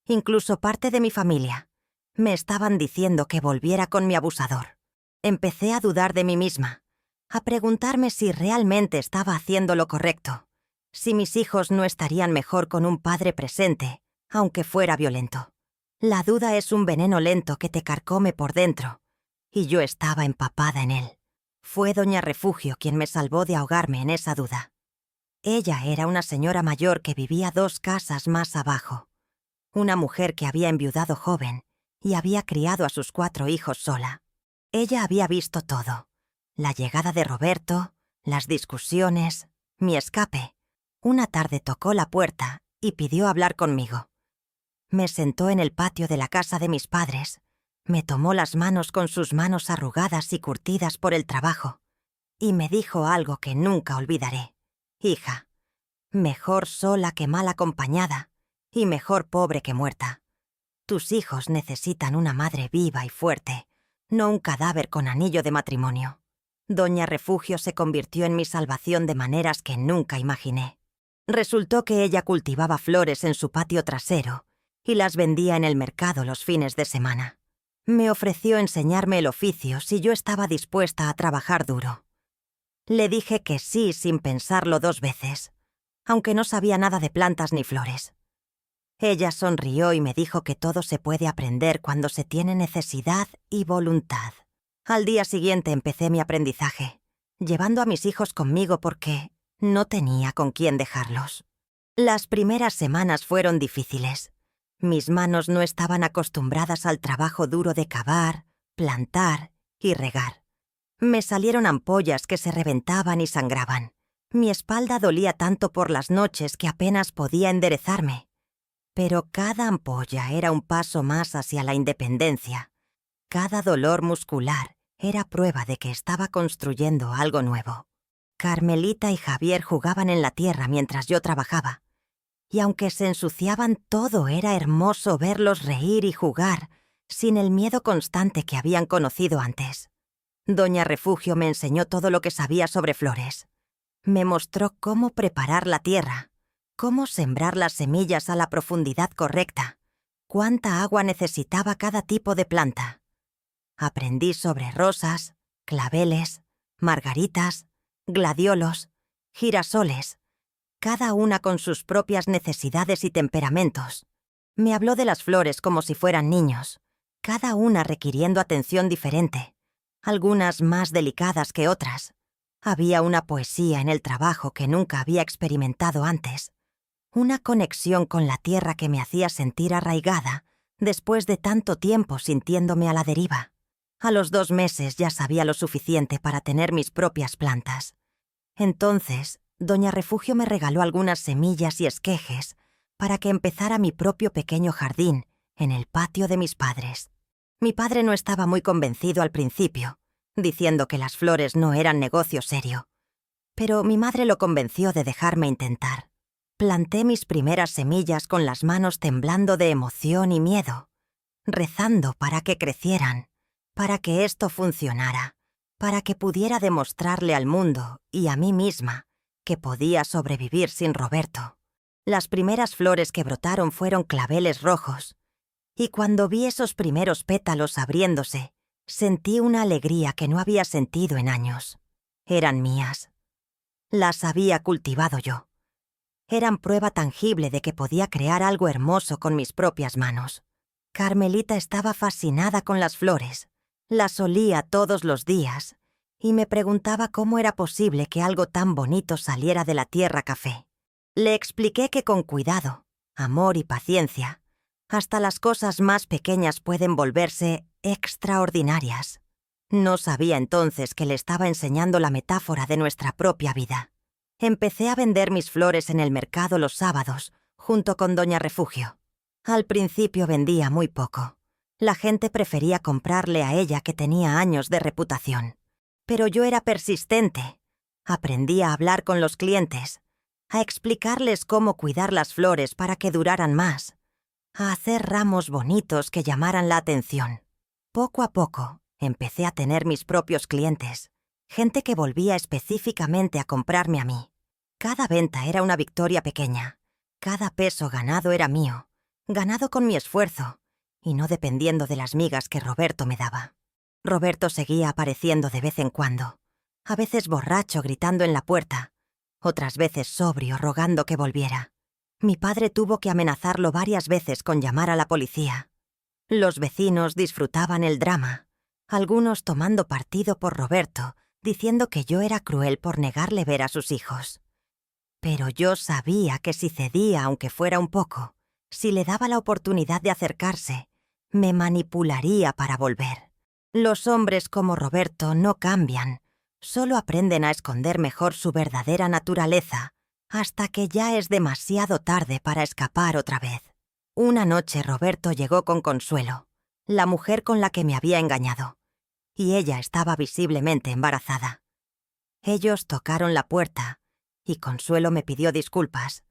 incluso parte de mi familia, me estaban diciendo que volviera con mi abusador. Empecé a dudar de mí misma, a preguntarme si realmente estaba haciendo lo correcto, si mis hijos no estarían mejor con un padre presente, aunque fuera violento. La duda es un veneno lento que te carcome por dentro, y yo estaba empapada en él. Fue doña Refugio quien me salvó de ahogarme en esa duda. Ella era una señora mayor que vivía 2 casas más abajo, una mujer que había enviudado joven y había criado a sus 4 hijos sola. Ella había visto todo: la llegada de Roberto, las discusiones, mi escape. Una tarde tocó la puerta y pidió hablar conmigo. Me sentó en el patio de la casa de mis padres, me tomó las manos con sus manos arrugadas y curtidas por el trabajo, y me dijo algo que nunca olvidaré. Hija, mejor sola que mal acompañada, y mejor pobre que muerta. Tus hijos necesitan una madre viva y fuerte, no un cadáver con anillo de matrimonio. Doña Refugio se convirtió en mi salvación de maneras que nunca imaginé. Resultó que ella cultivaba flores en su patio trasero y las vendía en el mercado los fines de semana. Me ofreció enseñarme el oficio si yo estaba dispuesta a trabajar duro. Le dije que sí sin pensarlo 2 veces, aunque no sabía nada de plantas ni flores. Ella sonrió y me dijo que todo se puede aprender cuando se tiene necesidad y voluntad. Al día siguiente empecé mi aprendizaje, llevando a mis hijos conmigo porque no tenía con quién dejarlos. Las primeras semanas fueron difíciles. Mis manos no estaban acostumbradas al trabajo duro de cavar, plantar y regar. Me salieron ampollas que se reventaban y sangraban. Mi espalda dolía tanto por las noches que apenas podía enderezarme. Pero cada ampolla era un paso más hacia la independencia. Cada dolor muscular era prueba de que estaba construyendo algo nuevo. Carmelita y Javier jugaban en la tierra mientras yo trabajaba. Y aunque se ensuciaban, todo era hermoso verlos reír y jugar, sin el miedo constante que habían conocido antes. Doña Refugio me enseñó todo lo que sabía sobre flores. Me mostró cómo preparar la tierra, cómo sembrar las semillas a la profundidad correcta, cuánta agua necesitaba cada tipo de planta. Aprendí sobre rosas, claveles, margaritas, gladiolos, girasoles, cada una con sus propias necesidades y temperamentos. Me habló de las flores como si fueran niños, cada una requiriendo atención diferente, algunas más delicadas que otras. Había una poesía en el trabajo que nunca había experimentado antes, una conexión con la tierra que me hacía sentir arraigada después de tanto tiempo sintiéndome a la deriva. A los 2 meses ya sabía lo suficiente para tener mis propias plantas. Entonces, Doña Refugio me regaló algunas semillas y esquejes para que empezara mi propio pequeño jardín en el patio de mis padres. Mi padre no estaba muy convencido al principio, diciendo que las flores no eran negocio serio. Pero mi madre lo convenció de dejarme intentar. Planté mis primeras semillas con las manos temblando de emoción y miedo, rezando para que crecieran, para que esto funcionara, para que pudiera demostrarle al mundo y a mí misma que podía sobrevivir sin Roberto. Las primeras flores que brotaron fueron claveles rojos, y cuando vi esos primeros pétalos abriéndose, sentí una alegría que no había sentido en años. Eran mías. Las había cultivado yo. Eran prueba tangible de que podía crear algo hermoso con mis propias manos. Carmelita estaba fascinada con las flores. Las olía todos los días y me preguntaba cómo era posible que algo tan bonito saliera de la tierra café. Le expliqué que con cuidado, amor y paciencia, hasta las cosas más pequeñas pueden volverse extraordinarias. No sabía entonces que le estaba enseñando la metáfora de nuestra propia vida. Empecé a vender mis flores en el mercado los sábados, junto con Doña Refugio. Al principio vendía muy poco. La gente prefería comprarle a ella, que tenía años de reputación. Pero yo era persistente. Aprendí a hablar con los clientes, a explicarles cómo cuidar las flores para que duraran más, a hacer ramos bonitos que llamaran la atención. Poco a poco, empecé a tener mis propios clientes, gente que volvía específicamente a comprarme a mí. Cada venta era una victoria pequeña. Cada peso ganado era mío, ganado con mi esfuerzo, y no dependiendo de las migas que Roberto me daba. Roberto seguía apareciendo de vez en cuando, a veces borracho gritando en la puerta, otras veces sobrio rogando que volviera. Mi padre tuvo que amenazarlo varias veces con llamar a la policía. Los vecinos disfrutaban el drama, algunos tomando partido por Roberto, diciendo que yo era cruel por negarle ver a sus hijos. Pero yo sabía que si cedía, aunque fuera un poco, si le daba la oportunidad de acercarse, me manipularía para volver. Los hombres como Roberto no cambian, solo aprenden a esconder mejor su verdadera naturaleza, hasta que ya es demasiado tarde para escapar otra vez. Una noche Roberto llegó con Consuelo, la mujer con la que me había engañado, y ella estaba visiblemente embarazada. Ellos tocaron la puerta, y Consuelo me pidió disculpas.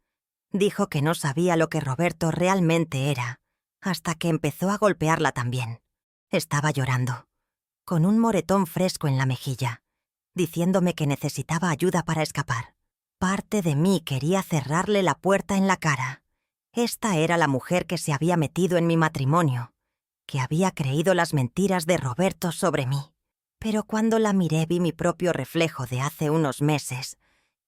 Dijo que no sabía lo que Roberto realmente era, hasta que empezó a golpearla también. Estaba llorando, con un moretón fresco en la mejilla, diciéndome que necesitaba ayuda para escapar. Parte de mí quería cerrarle la puerta en la cara. Esta era la mujer que se había metido en mi matrimonio, que había creído las mentiras de Roberto sobre mí. Pero cuando la miré vi mi propio reflejo de hace unos meses,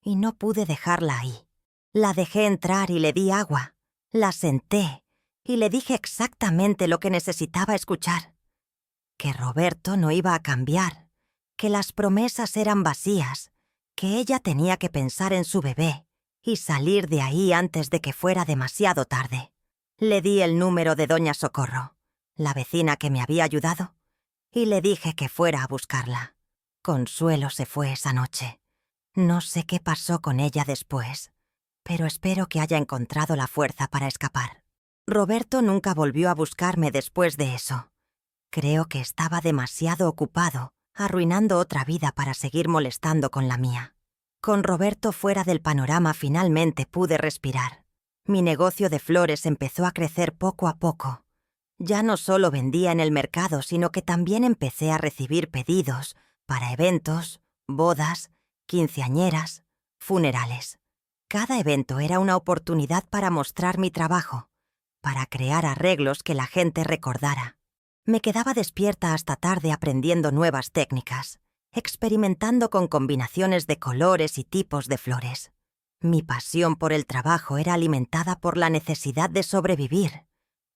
y no pude dejarla ahí. La dejé entrar y le di agua. La senté y le dije exactamente lo que necesitaba escuchar. Que Roberto no iba a cambiar, que las promesas eran vacías, que ella tenía que pensar en su bebé y salir de ahí antes de que fuera demasiado tarde. Le di el número de doña Socorro, la vecina que me había ayudado, y le dije que fuera a buscarla. Consuelo se fue esa noche. No sé qué pasó con ella después, pero espero que haya encontrado la fuerza para escapar. Roberto nunca volvió a buscarme después de eso. Creo que estaba demasiado ocupado, arruinando otra vida para seguir molestando con la mía. Con Roberto fuera del panorama finalmente pude respirar. Mi negocio de flores empezó a crecer poco a poco. Ya no solo vendía en el mercado, sino que también empecé a recibir pedidos para eventos, bodas, quinceañeras, funerales. Cada evento era una oportunidad para mostrar mi trabajo, para crear arreglos que la gente recordara. Me quedaba despierta hasta tarde aprendiendo nuevas técnicas, experimentando con combinaciones de colores y tipos de flores. Mi pasión por el trabajo era alimentada por la necesidad de sobrevivir,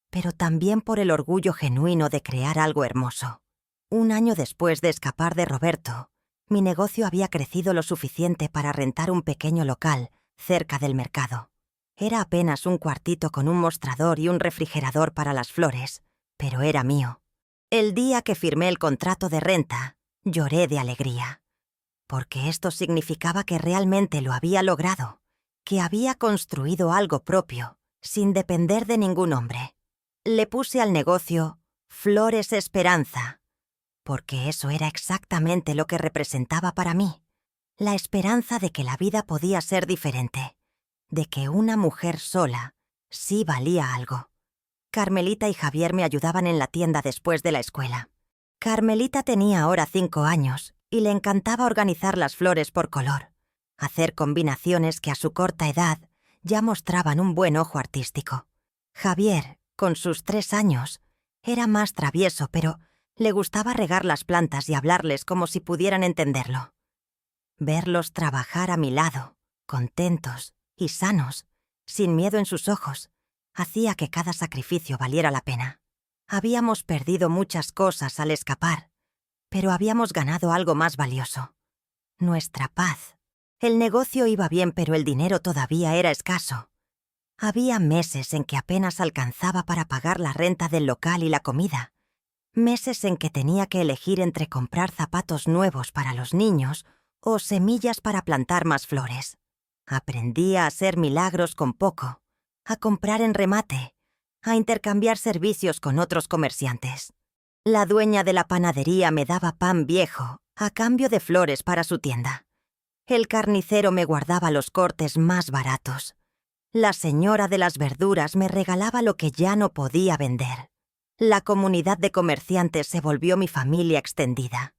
pero también por el orgullo genuino de crear algo hermoso. Un año después de escapar de Roberto, mi negocio había crecido lo suficiente para rentar un pequeño local cerca del mercado. Era apenas un cuartito con un mostrador y un refrigerador para las flores, pero era mío. El día que firmé el contrato de renta, lloré de alegría, porque esto significaba que realmente lo había logrado, que había construido algo propio, sin depender de ningún hombre. Le puse al negocio Flores Esperanza, porque eso era exactamente lo que representaba para mí, la esperanza de que la vida podía ser diferente, de que una mujer sola sí valía algo. Carmelita y Javier me ayudaban en la tienda después de la escuela. Carmelita tenía ahora 5 años y le encantaba organizar las flores por color, hacer combinaciones que a su corta edad ya mostraban un buen ojo artístico. Javier, con sus 3 años, era más travieso, pero le gustaba regar las plantas y hablarles como si pudieran entenderlo. Verlos trabajar a mi lado, contentos y sanos, sin miedo en sus ojos, hacía que cada sacrificio valiera la pena. Habíamos perdido muchas cosas al escapar, pero habíamos ganado algo más valioso: nuestra paz. El negocio iba bien, pero el dinero todavía era escaso. Había meses en que apenas alcanzaba para pagar la renta del local y la comida, meses en que tenía que elegir entre comprar zapatos nuevos para los niños o semillas para plantar más flores. Aprendí a hacer milagros con poco, a comprar en remate, a intercambiar servicios con otros comerciantes. La dueña de la panadería me daba pan viejo a cambio de flores para su tienda. El carnicero me guardaba los cortes más baratos. La señora de las verduras me regalaba lo que ya no podía vender. La comunidad de comerciantes se volvió mi familia extendida.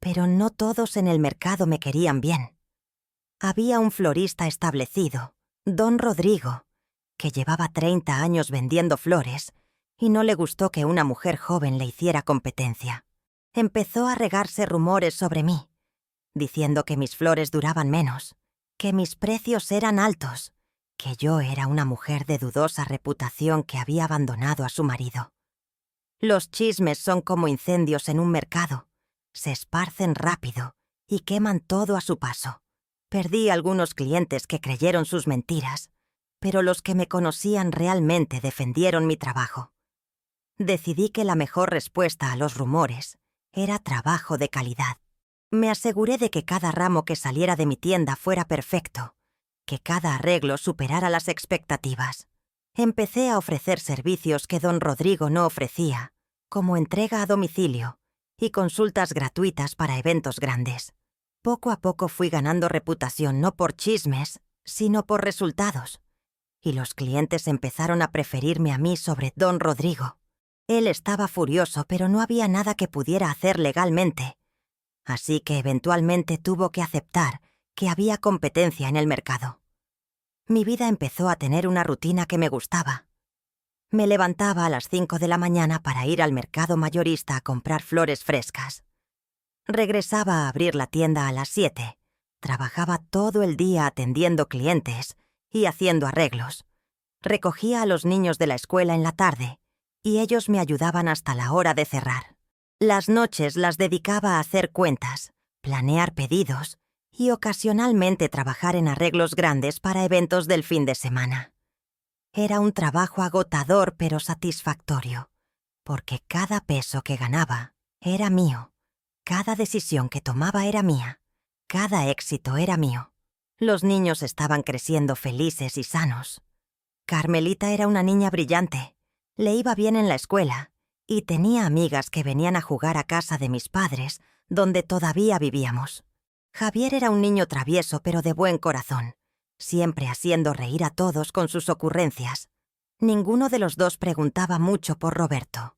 Pero no todos en el mercado me querían bien. Había un florista establecido, don Rodrigo, que llevaba 30 años vendiendo flores y no le gustó que una mujer joven le hiciera competencia. Empezó a regarse rumores sobre mí, diciendo que mis flores duraban menos, que mis precios eran altos, que yo era una mujer de dudosa reputación que había abandonado a su marido. Los chismes son como incendios en un mercado. Se esparcen rápido y queman todo a su paso. Perdí algunos clientes que creyeron sus mentiras, pero los que me conocían realmente defendieron mi trabajo. Decidí que la mejor respuesta a los rumores era trabajo de calidad. Me aseguré de que cada ramo que saliera de mi tienda fuera perfecto, que cada arreglo superara las expectativas. Empecé a ofrecer servicios que don Rodrigo no ofrecía, como entrega a domicilio y consultas gratuitas para eventos grandes. Poco a poco fui ganando reputación no por chismes, sino por resultados, y los clientes empezaron a preferirme a mí sobre don Rodrigo. Él estaba furioso, pero no había nada que pudiera hacer legalmente, así que eventualmente tuvo que aceptar que había competencia en el mercado. Mi vida empezó a tener una rutina que me gustaba. Me levantaba a las 5 de la mañana para ir al mercado mayorista a comprar flores frescas. Regresaba a abrir la tienda a las 7. Trabajaba todo el día atendiendo clientes y haciendo arreglos. Recogía a los niños de la escuela en la tarde y ellos me ayudaban hasta la hora de cerrar. Las noches las dedicaba a hacer cuentas, planear pedidos y ocasionalmente trabajar en arreglos grandes para eventos del fin de semana. Era un trabajo agotador pero satisfactorio, porque cada peso que ganaba era mío, cada decisión que tomaba era mía, cada éxito era mío. Los niños estaban creciendo felices y sanos. Carmelita era una niña brillante, le iba bien en la escuela y tenía amigas que venían a jugar a casa de mis padres, donde todavía vivíamos. Javier era un niño travieso pero de buen corazón, siempre haciendo reír a todos con sus ocurrencias. Ninguno de los dos preguntaba mucho por Roberto.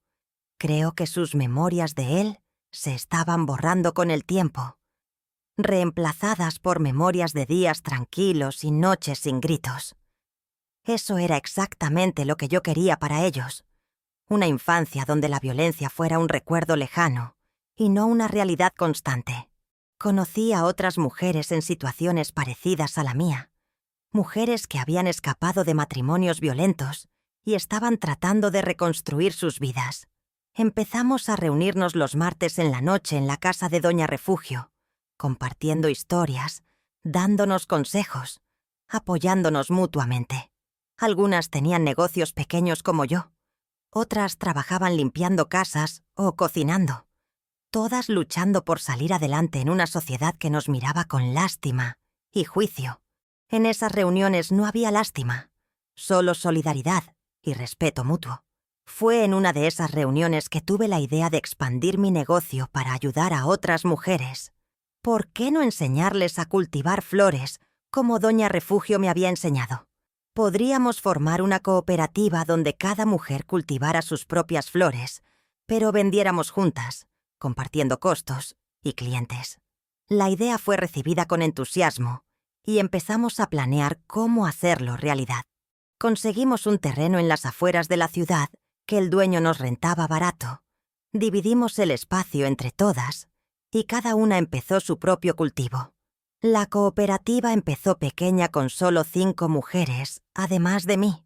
Creo que sus memorias de él se estaban borrando con el tiempo, reemplazadas por memorias de días tranquilos y noches sin gritos. Eso era exactamente lo que yo quería para ellos. Una infancia donde la violencia fuera un recuerdo lejano y no una realidad constante. Conocí a otras mujeres en situaciones parecidas a la mía. Mujeres que habían escapado de matrimonios violentos y estaban tratando de reconstruir sus vidas. Empezamos a reunirnos los martes en la noche en la casa de Doña Refugio, compartiendo historias, dándonos consejos, apoyándonos mutuamente. Algunas tenían negocios pequeños como yo. Otras trabajaban limpiando casas o cocinando. Todas luchando por salir adelante en una sociedad que nos miraba con lástima y juicio. En esas reuniones no había lástima, solo solidaridad y respeto mutuo. Fue en una de esas reuniones que tuve la idea de expandir mi negocio para ayudar a otras mujeres. ¿Por qué no enseñarles a cultivar flores como Doña Refugio me había enseñado? Podríamos formar una cooperativa donde cada mujer cultivara sus propias flores, pero vendiéramos juntas, compartiendo costos y clientes. La idea fue recibida con entusiasmo y empezamos a planear cómo hacerlo realidad. Conseguimos un terreno en las afueras de la ciudad que el dueño nos rentaba barato. Dividimos el espacio entre todas y cada una empezó su propio cultivo. La cooperativa empezó pequeña con solo 5 mujeres, además de mí,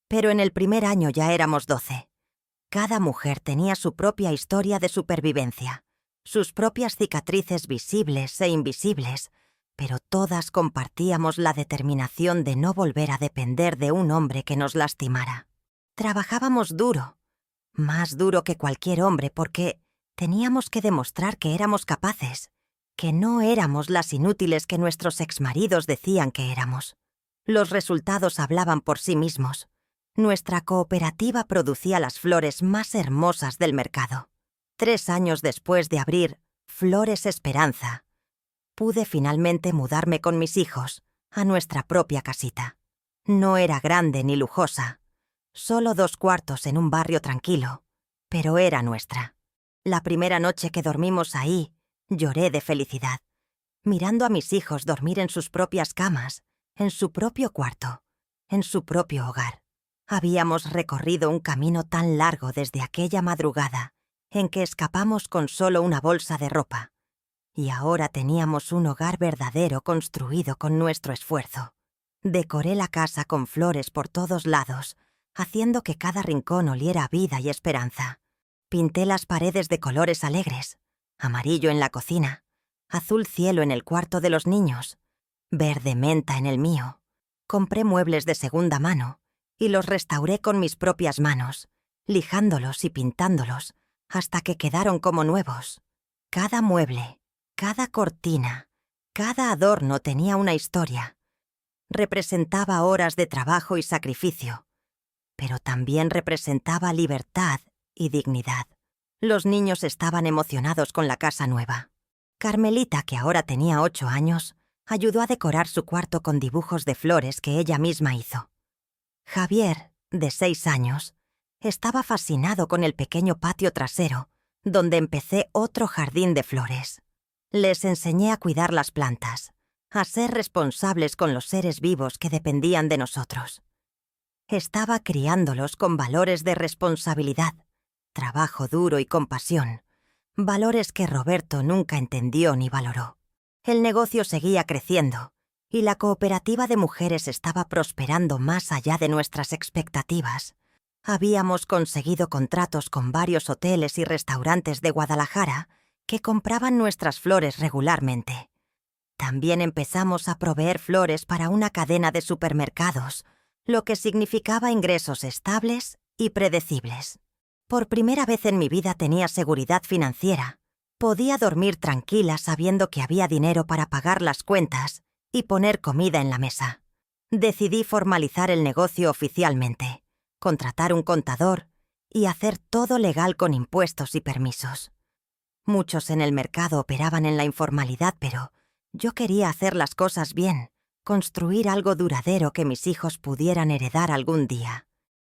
pero en el primer año ya éramos 12. Cada mujer tenía su propia historia de supervivencia, sus propias cicatrices visibles e invisibles, pero todas compartíamos la determinación de no volver a depender de un hombre que nos lastimara. Trabajábamos duro, más duro que cualquier hombre, porque teníamos que demostrar que éramos capaces, que no éramos las inútiles que nuestros exmaridos decían que éramos. Los resultados hablaban por sí mismos. Nuestra cooperativa producía las flores más hermosas del mercado. 3 años después de abrir Flores Esperanza, pude finalmente mudarme con mis hijos a nuestra propia casita. No era grande ni lujosa, solo 2 cuartos en un barrio tranquilo, pero era nuestra. La primera noche que dormimos ahí, lloré de felicidad, mirando a mis hijos dormir en sus propias camas, en su propio cuarto, en su propio hogar. Habíamos recorrido un camino tan largo desde aquella madrugada en que escapamos con solo una bolsa de ropa, y ahora teníamos un hogar verdadero construido con nuestro esfuerzo. Decoré la casa con flores por todos lados, haciendo que cada rincón oliera a vida y esperanza. Pinté las paredes de colores alegres, amarillo en la cocina, azul cielo en el cuarto de los niños, verde menta en el mío. Compré muebles de segunda mano y los restauré con mis propias manos, lijándolos y pintándolos hasta que quedaron como nuevos. Cada mueble, cada cortina, cada adorno tenía una historia. Representaba horas de trabajo y sacrificio, pero también representaba libertad y dignidad. Los niños estaban emocionados con la casa nueva. Carmelita, que ahora tenía 8 años, ayudó a decorar su cuarto con dibujos de flores que ella misma hizo. Javier, de 6 años, estaba fascinado con el pequeño patio trasero, donde empecé otro jardín de flores. Les enseñé a cuidar las plantas, a ser responsables con los seres vivos que dependían de nosotros. Estaba criándolos con valores de responsabilidad, trabajo duro y compasión, valores que Roberto nunca entendió ni valoró. El negocio seguía creciendo y la cooperativa de mujeres estaba prosperando más allá de nuestras expectativas. Habíamos conseguido contratos con varios hoteles y restaurantes de Guadalajara que compraban nuestras flores regularmente. También empezamos a proveer flores para una cadena de supermercados, lo que significaba ingresos estables y predecibles. Por primera vez en mi vida tenía seguridad financiera. Podía dormir tranquila sabiendo que había dinero para pagar las cuentas y poner comida en la mesa. Decidí formalizar el negocio oficialmente, contratar un contador y hacer todo legal con impuestos y permisos. Muchos en el mercado operaban en la informalidad, pero yo quería hacer las cosas bien, construir algo duradero que mis hijos pudieran heredar algún día.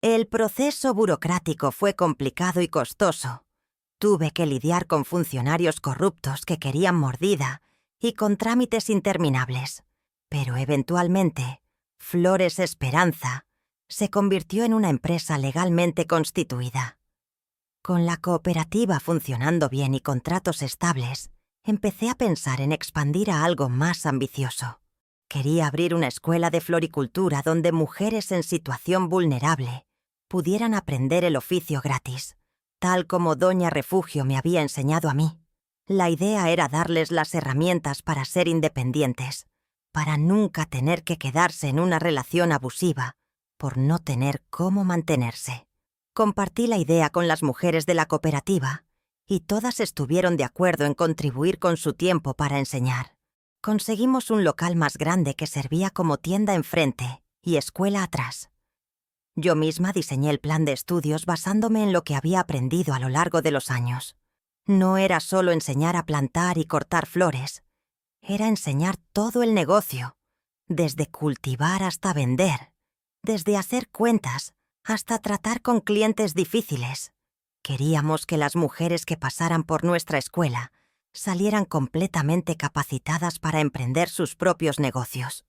El proceso burocrático fue complicado y costoso. Tuve que lidiar con funcionarios corruptos que querían mordida y con trámites interminables. Pero eventualmente, Flores Esperanza se convirtió en una empresa legalmente constituida. Con la cooperativa funcionando bien y contratos estables, empecé a pensar en expandir a algo más ambicioso. Quería abrir una escuela de floricultura donde mujeres en situación vulnerable pudieran aprender el oficio gratis, tal como Doña Refugio me había enseñado a mí. La idea era darles las herramientas para ser independientes, para nunca tener que quedarse en una relación abusiva por no tener cómo mantenerse. Compartí la idea con las mujeres de la cooperativa y todas estuvieron de acuerdo en contribuir con su tiempo para enseñar. Conseguimos un local más grande que servía como tienda enfrente y escuela atrás. Yo misma diseñé el plan de estudios basándome en lo que había aprendido a lo largo de los años. No era solo enseñar a plantar y cortar flores, era enseñar todo el negocio, desde cultivar hasta vender, desde hacer cuentas hasta tratar con clientes difíciles. Queríamos que las mujeres que pasaran por nuestra escuela salieran completamente capacitadas para emprender sus propios negocios.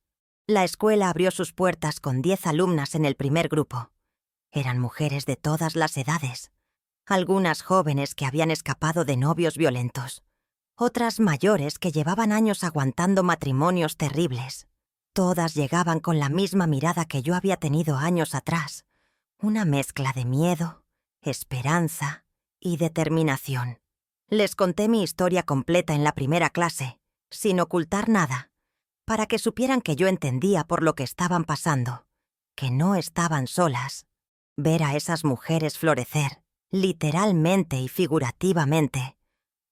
La escuela abrió sus puertas con 10 alumnas en el primer grupo. Eran mujeres de todas las edades, algunas jóvenes que habían escapado de novios violentos, otras mayores que llevaban años aguantando matrimonios terribles. Todas llegaban con la misma mirada que yo había tenido años atrás, una mezcla de miedo, esperanza y determinación. Les conté mi historia completa en la primera clase, sin ocultar nada, para que supieran que yo entendía por lo que estaban pasando, que no estaban solas. Ver a esas mujeres florecer, literalmente y figurativamente,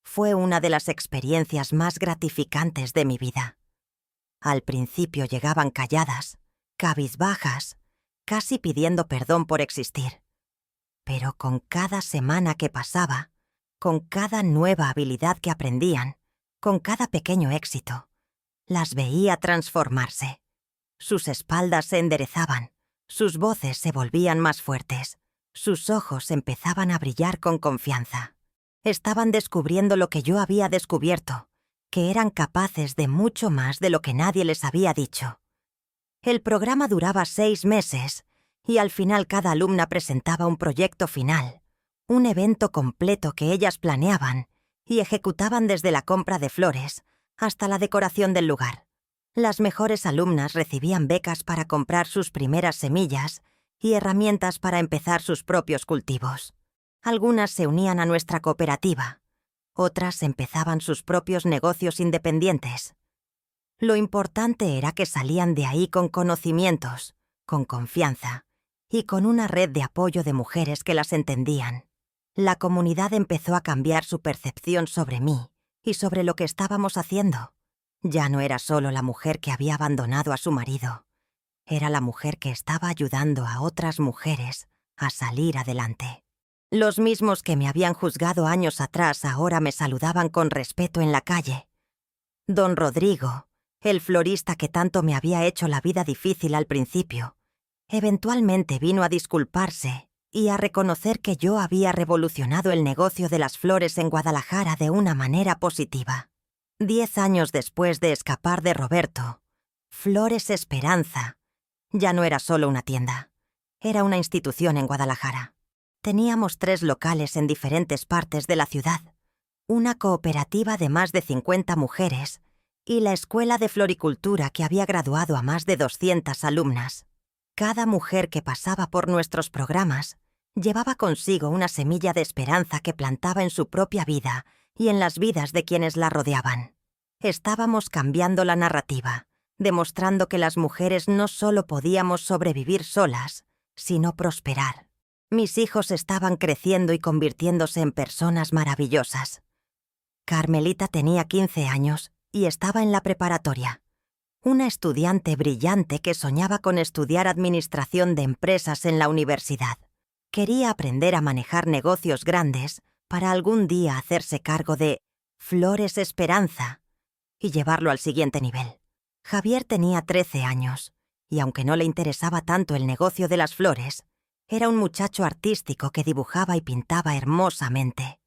fue una de las experiencias más gratificantes de mi vida. Al principio llegaban calladas, cabizbajas, casi pidiendo perdón por existir. Pero con cada semana que pasaba, con cada nueva habilidad que aprendían, con cada pequeño éxito, las veía transformarse. Sus espaldas se enderezaban, sus voces se volvían más fuertes, sus ojos empezaban a brillar con confianza. Estaban descubriendo lo que yo había descubierto, que eran capaces de mucho más de lo que nadie les había dicho. El programa duraba 6 meses y al final cada alumna presentaba un proyecto final, un evento completo que ellas planeaban y ejecutaban desde la compra de flores hasta la decoración del lugar. Las mejores alumnas recibían becas para comprar sus primeras semillas y herramientas para empezar sus propios cultivos. Algunas se unían a nuestra cooperativa, otras empezaban sus propios negocios independientes. Lo importante era que salían de ahí con conocimientos, con confianza y con una red de apoyo de mujeres que las entendían. La comunidad empezó a cambiar su percepción sobre mí y sobre lo que estábamos haciendo. Ya no era solo la mujer que había abandonado a su marido, era la mujer que estaba ayudando a otras mujeres a salir adelante. Los mismos que me habían juzgado años atrás ahora me saludaban con respeto en la calle. Don Rodrigo, el florista que tanto me había hecho la vida difícil al principio, eventualmente vino a disculparse y a reconocer que yo había revolucionado el negocio de las flores en Guadalajara de una manera positiva. 10 años después de escapar de Roberto, Flores Esperanza ya no era solo una tienda, era una institución en Guadalajara. Teníamos 3 locales en diferentes partes de la ciudad, una cooperativa de más de 50 mujeres y la escuela de floricultura que había graduado a más de 200 alumnas. Cada mujer que pasaba por nuestros programas llevaba consigo una semilla de esperanza que plantaba en su propia vida y en las vidas de quienes la rodeaban. Estábamos cambiando la narrativa, demostrando que las mujeres no solo podíamos sobrevivir solas, sino prosperar. Mis hijos estaban creciendo y convirtiéndose en personas maravillosas. Carmelita tenía 15 años y estaba en la preparatoria. Una estudiante brillante que soñaba con estudiar administración de empresas en la universidad. Quería aprender a manejar negocios grandes para algún día hacerse cargo de Flores Esperanza y llevarlo al siguiente nivel. Javier tenía 13 años y aunque no le interesaba tanto el negocio de las flores, era un muchacho artístico que dibujaba y pintaba hermosamente.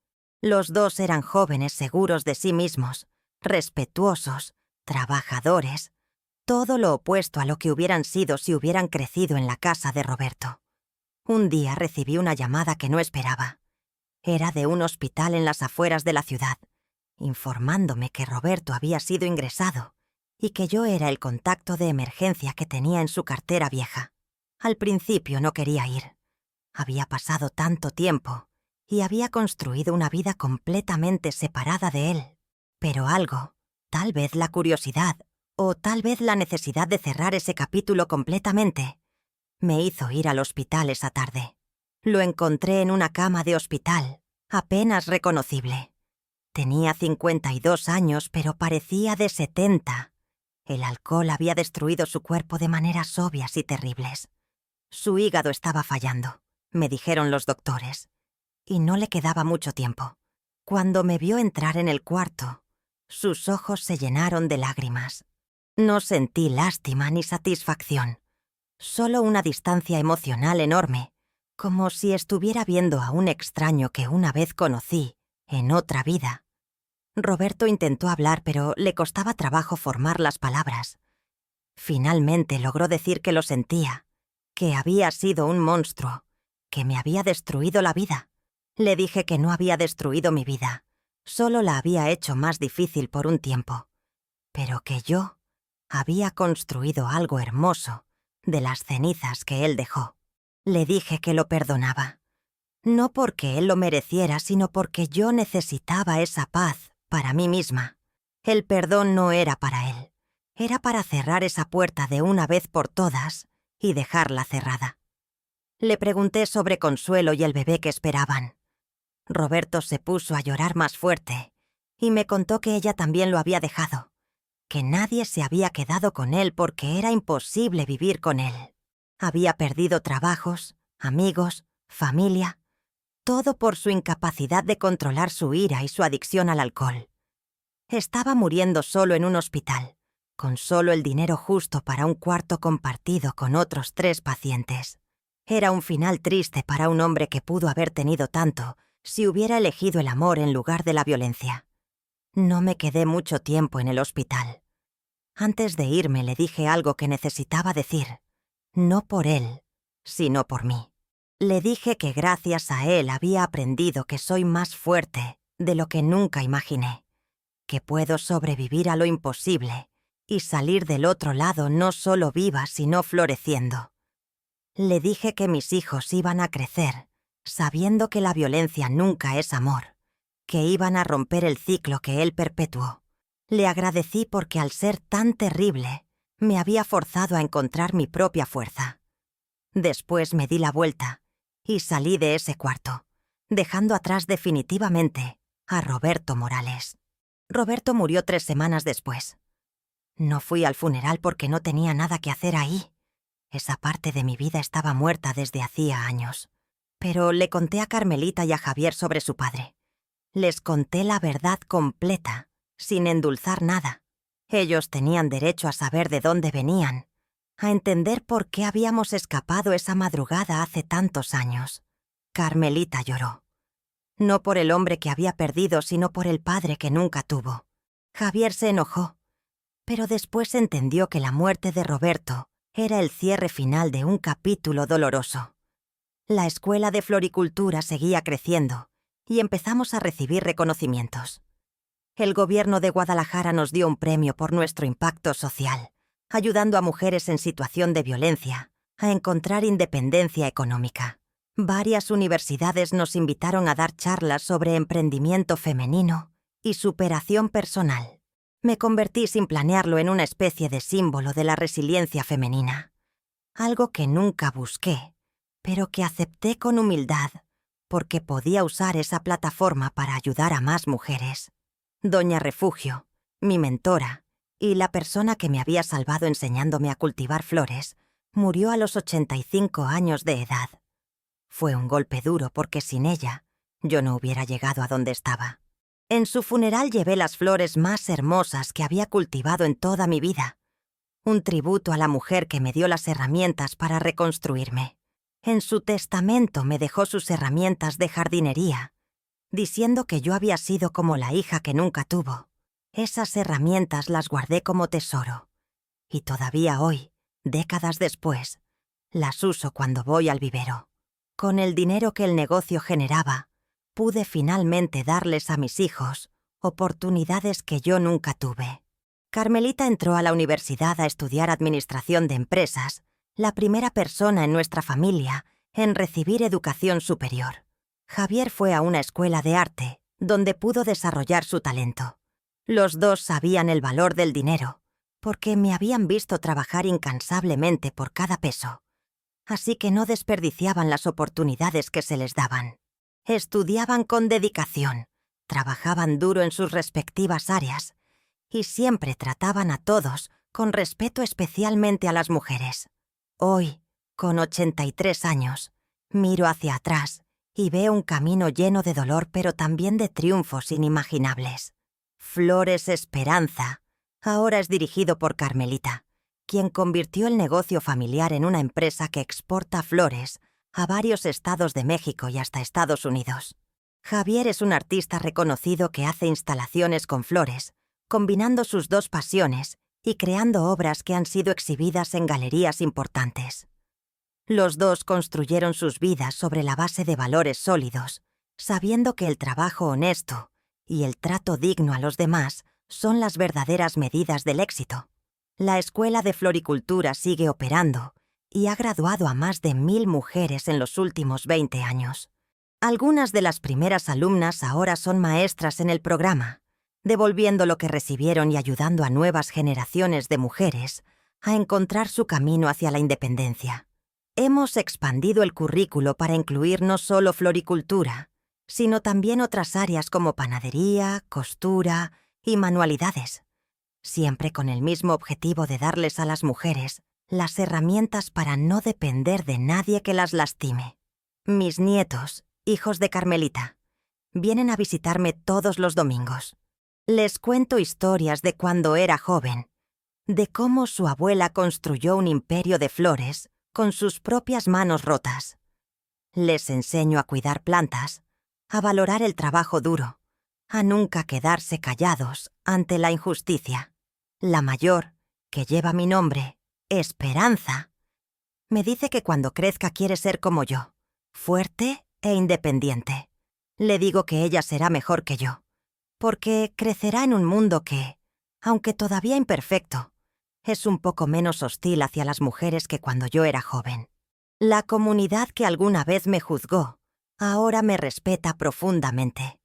Los dos eran jóvenes seguros de sí mismos, respetuosos, trabajadores, todo lo opuesto a lo que hubieran sido si hubieran crecido en la casa de Roberto. Un día recibí una llamada que no esperaba. Era de un hospital en las afueras de la ciudad, informándome que Roberto había sido ingresado y que yo era el contacto de emergencia que tenía en su cartera vieja. Al principio no quería ir. Había pasado tanto tiempo y había construido una vida completamente separada de él. Pero algo, tal vez la curiosidad o tal vez la necesidad de cerrar ese capítulo completamente, me hizo ir al hospital esa tarde. Lo encontré en una cama de hospital, apenas reconocible. Tenía 52 años, pero parecía de 70. El alcohol había destruido su cuerpo de maneras obvias y terribles. Su hígado estaba fallando, me dijeron los doctores, y no le quedaba mucho tiempo. Cuando me vio entrar en el cuarto, sus ojos se llenaron de lágrimas. No sentí lástima ni satisfacción, solo una distancia emocional enorme, como si estuviera viendo a un extraño que una vez conocí, en otra vida. Roberto intentó hablar, pero le costaba trabajo formar las palabras. Finalmente logró decir que lo sentía, que había sido un monstruo, que me había destruido la vida. Le dije que no había destruido mi vida, solo la había hecho más difícil por un tiempo, pero que yo había construido algo hermoso de las cenizas que él dejó. Le dije que lo perdonaba, no porque él lo mereciera, sino porque yo necesitaba esa paz para mí misma. El perdón no era para él, era para cerrar esa puerta de una vez por todas y dejarla cerrada. Le pregunté sobre Consuelo y el bebé que esperaban. Roberto se puso a llorar más fuerte y me contó que ella también lo había dejado, que nadie se había quedado con él porque era imposible vivir con él. Había perdido trabajos, amigos, familia, todo por su incapacidad de controlar su ira y su adicción al alcohol. Estaba muriendo solo en un hospital, con solo el dinero justo para un cuarto compartido con otros 3 pacientes. Era un final triste para un hombre que pudo haber tenido tanto si hubiera elegido el amor en lugar de la violencia. No me quedé mucho tiempo en el hospital. Antes de irme le dije algo que necesitaba decir, no por él, sino por mí. Le dije que gracias a él había aprendido que soy más fuerte de lo que nunca imaginé, que puedo sobrevivir a lo imposible y salir del otro lado no solo viva, sino floreciendo. Le dije que mis hijos iban a crecer, sabiendo que la violencia nunca es amor, que iban a romper el ciclo que él perpetuó. Le agradecí porque al ser tan terrible, me había forzado a encontrar mi propia fuerza. Después me di la vuelta y salí de ese cuarto, dejando atrás definitivamente a Roberto Morales. Roberto murió 3 semanas después. No fui al funeral porque no tenía nada que hacer ahí. Esa parte de mi vida estaba muerta desde hacía años. Pero le conté a Carmelita y a Javier sobre su padre. Les conté la verdad completa, sin endulzar nada. Ellos tenían derecho a saber de dónde venían, a entender por qué habíamos escapado esa madrugada hace tantos años. Carmelita lloró. No por el hombre que había perdido, sino por el padre que nunca tuvo. Javier se enojó, pero después entendió que la muerte de Roberto era el cierre final de un capítulo doloroso. La escuela de floricultura seguía creciendo y empezamos a recibir reconocimientos. El gobierno de Guadalajara nos dio un premio por nuestro impacto social, ayudando a mujeres en situación de violencia a encontrar independencia económica. Varias universidades nos invitaron a dar charlas sobre emprendimiento femenino y superación personal. Me convertí sin planearlo en una especie de símbolo de la resiliencia femenina. Algo que nunca busqué, pero que acepté con humildad, porque podía usar esa plataforma para ayudar a más mujeres. Doña Refugio, mi mentora, y la persona que me había salvado enseñándome a cultivar flores, murió a los 85 años de edad. Fue un golpe duro porque sin ella, yo no hubiera llegado a donde estaba. En su funeral llevé las flores más hermosas que había cultivado en toda mi vida. Un tributo a la mujer que me dio las herramientas para reconstruirme. En su testamento me dejó sus herramientas de jardinería, diciendo que yo había sido como la hija que nunca tuvo. Esas herramientas las guardé como tesoro. Y todavía hoy, décadas después, las uso cuando voy al vivero. Con el dinero que el negocio generaba, pude finalmente darles a mis hijos oportunidades que yo nunca tuve. Carmelita entró a la universidad a estudiar administración de empresas, la primera persona en nuestra familia en recibir educación superior. Javier fue a una escuela de arte, donde pudo desarrollar su talento. Los dos sabían el valor del dinero, porque me habían visto trabajar incansablemente por cada peso. Así que no desperdiciaban las oportunidades que se les daban. Estudiaban con dedicación, trabajaban duro en sus respectivas áreas y siempre trataban a todos con respeto, especialmente a las mujeres. Hoy, con 83 años, miro hacia atrás y veo un camino lleno de dolor pero también de triunfos inimaginables. Flores Esperanza ahora es dirigido por Carmelita, quien convirtió el negocio familiar en una empresa que exporta flores a varios estados de México y hasta Estados Unidos. Javier es un artista reconocido que hace instalaciones con flores, combinando sus dos pasiones y creando obras que han sido exhibidas en galerías importantes. Los dos construyeron sus vidas sobre la base de valores sólidos, sabiendo que el trabajo honesto y el trato digno a los demás son las verdaderas medidas del éxito. La Escuela de Floricultura sigue operando y ha graduado a más de 1000 mujeres en los últimos 20 años. Algunas de las primeras alumnas ahora son maestras en el programa, devolviendo lo que recibieron y ayudando a nuevas generaciones de mujeres a encontrar su camino hacia la independencia. Hemos expandido el currículo para incluir no solo floricultura, sino también otras áreas como panadería, costura y manualidades, siempre con el mismo objetivo de darles a las mujeres las herramientas para no depender de nadie que las lastime. Mis nietos, hijos de Carmelita, vienen a visitarme todos los domingos. Les cuento historias de cuando era joven, de cómo su abuela construyó un imperio de flores con sus propias manos rotas. Les enseño a cuidar plantas, a valorar el trabajo duro, a nunca quedarse callados ante la injusticia. La mayor, que lleva mi nombre, Esperanza, me dice que cuando crezca quiere ser como yo, fuerte e independiente. Le digo que ella será mejor que yo, porque crecerá en un mundo que, aunque todavía imperfecto, es un poco menos hostil hacia las mujeres que cuando yo era joven. La comunidad que alguna vez me juzgó, ahora me respeta profundamente.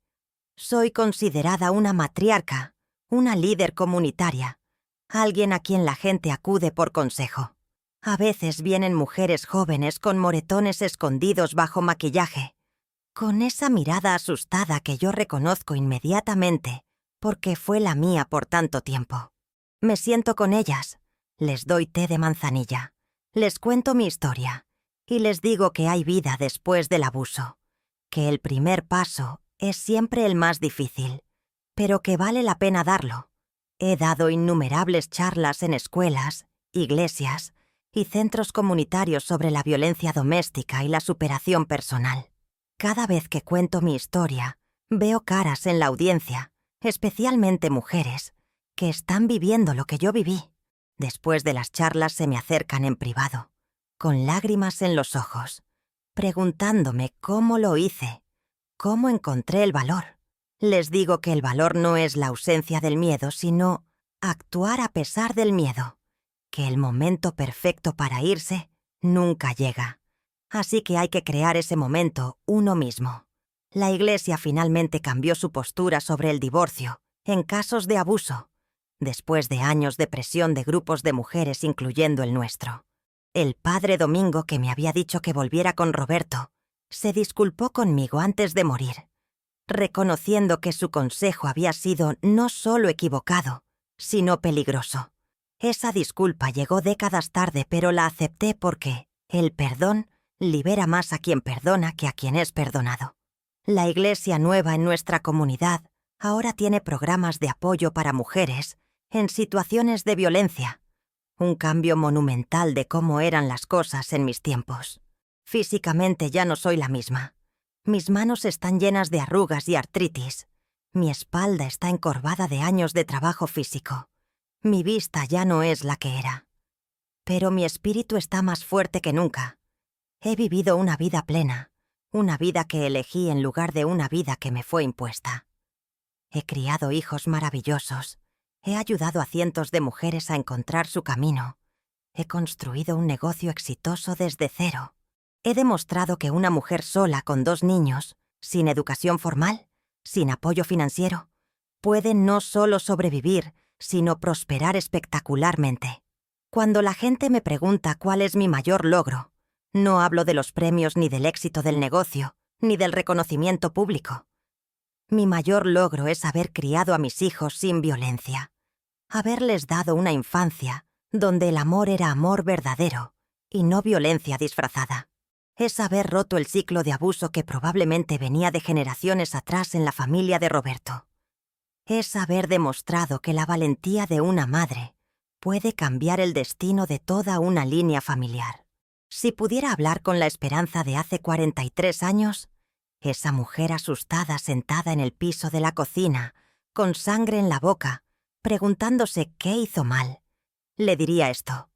Soy considerada una matriarca, una líder comunitaria, alguien a quien la gente acude por consejo. A veces vienen mujeres jóvenes con moretones escondidos bajo maquillaje, con esa mirada asustada que yo reconozco inmediatamente porque fue la mía por tanto tiempo. Me siento con ellas, les doy té de manzanilla, les cuento mi historia y les digo que hay vida después del abuso, que el primer paso es siempre el más difícil, pero que vale la pena darlo. He dado innumerables charlas en escuelas, iglesias y centros comunitarios sobre la violencia doméstica y la superación personal. Cada vez que cuento mi historia, veo caras en la audiencia, especialmente mujeres, que están viviendo lo que yo viví. Después de las charlas se me acercan en privado, con lágrimas en los ojos, preguntándome cómo lo hice, cómo encontré el valor. Les digo que el valor no es la ausencia del miedo, sino actuar a pesar del miedo, que el momento perfecto para irse nunca llega. Así que hay que crear ese momento uno mismo. La Iglesia finalmente cambió su postura sobre el divorcio en casos de abuso, después de años de presión de grupos de mujeres incluyendo el nuestro. El padre Domingo, que me había dicho que volviera con Roberto, se disculpó conmigo antes de morir, reconociendo que su consejo había sido no solo equivocado, sino peligroso. Esa disculpa llegó décadas tarde, pero la acepté porque el perdón libera más a quien perdona que a quien es perdonado. La iglesia nueva en nuestra comunidad ahora tiene programas de apoyo para mujeres en situaciones de violencia, un cambio monumental de cómo eran las cosas en mis tiempos. Físicamente ya no soy la misma. Mis manos están llenas de arrugas y artritis. Mi espalda está encorvada de años de trabajo físico. Mi vista ya no es la que era. Pero mi espíritu está más fuerte que nunca. He vivido una vida plena, una vida que elegí en lugar de una vida que me fue impuesta. He criado hijos maravillosos. He ayudado a cientos de mujeres a encontrar su camino. He construido un negocio exitoso desde cero. He demostrado que una mujer sola con 2 niños, sin educación formal, sin apoyo financiero, puede no solo sobrevivir, sino prosperar espectacularmente. Cuando la gente me pregunta cuál es mi mayor logro, no hablo de los premios ni del éxito del negocio, ni del reconocimiento público. Mi mayor logro es haber criado a mis hijos sin violencia, haberles dado una infancia donde el amor era amor verdadero y no violencia disfrazada. Es haber roto el ciclo de abuso que probablemente venía de generaciones atrás en la familia de Roberto. Es haber demostrado que la valentía de una madre puede cambiar el destino de toda una línea familiar. Si pudiera hablar con la Esperanza de hace 43 años, esa mujer asustada sentada en el piso de la cocina, con sangre en la boca, preguntándose qué hizo mal, le diría esto: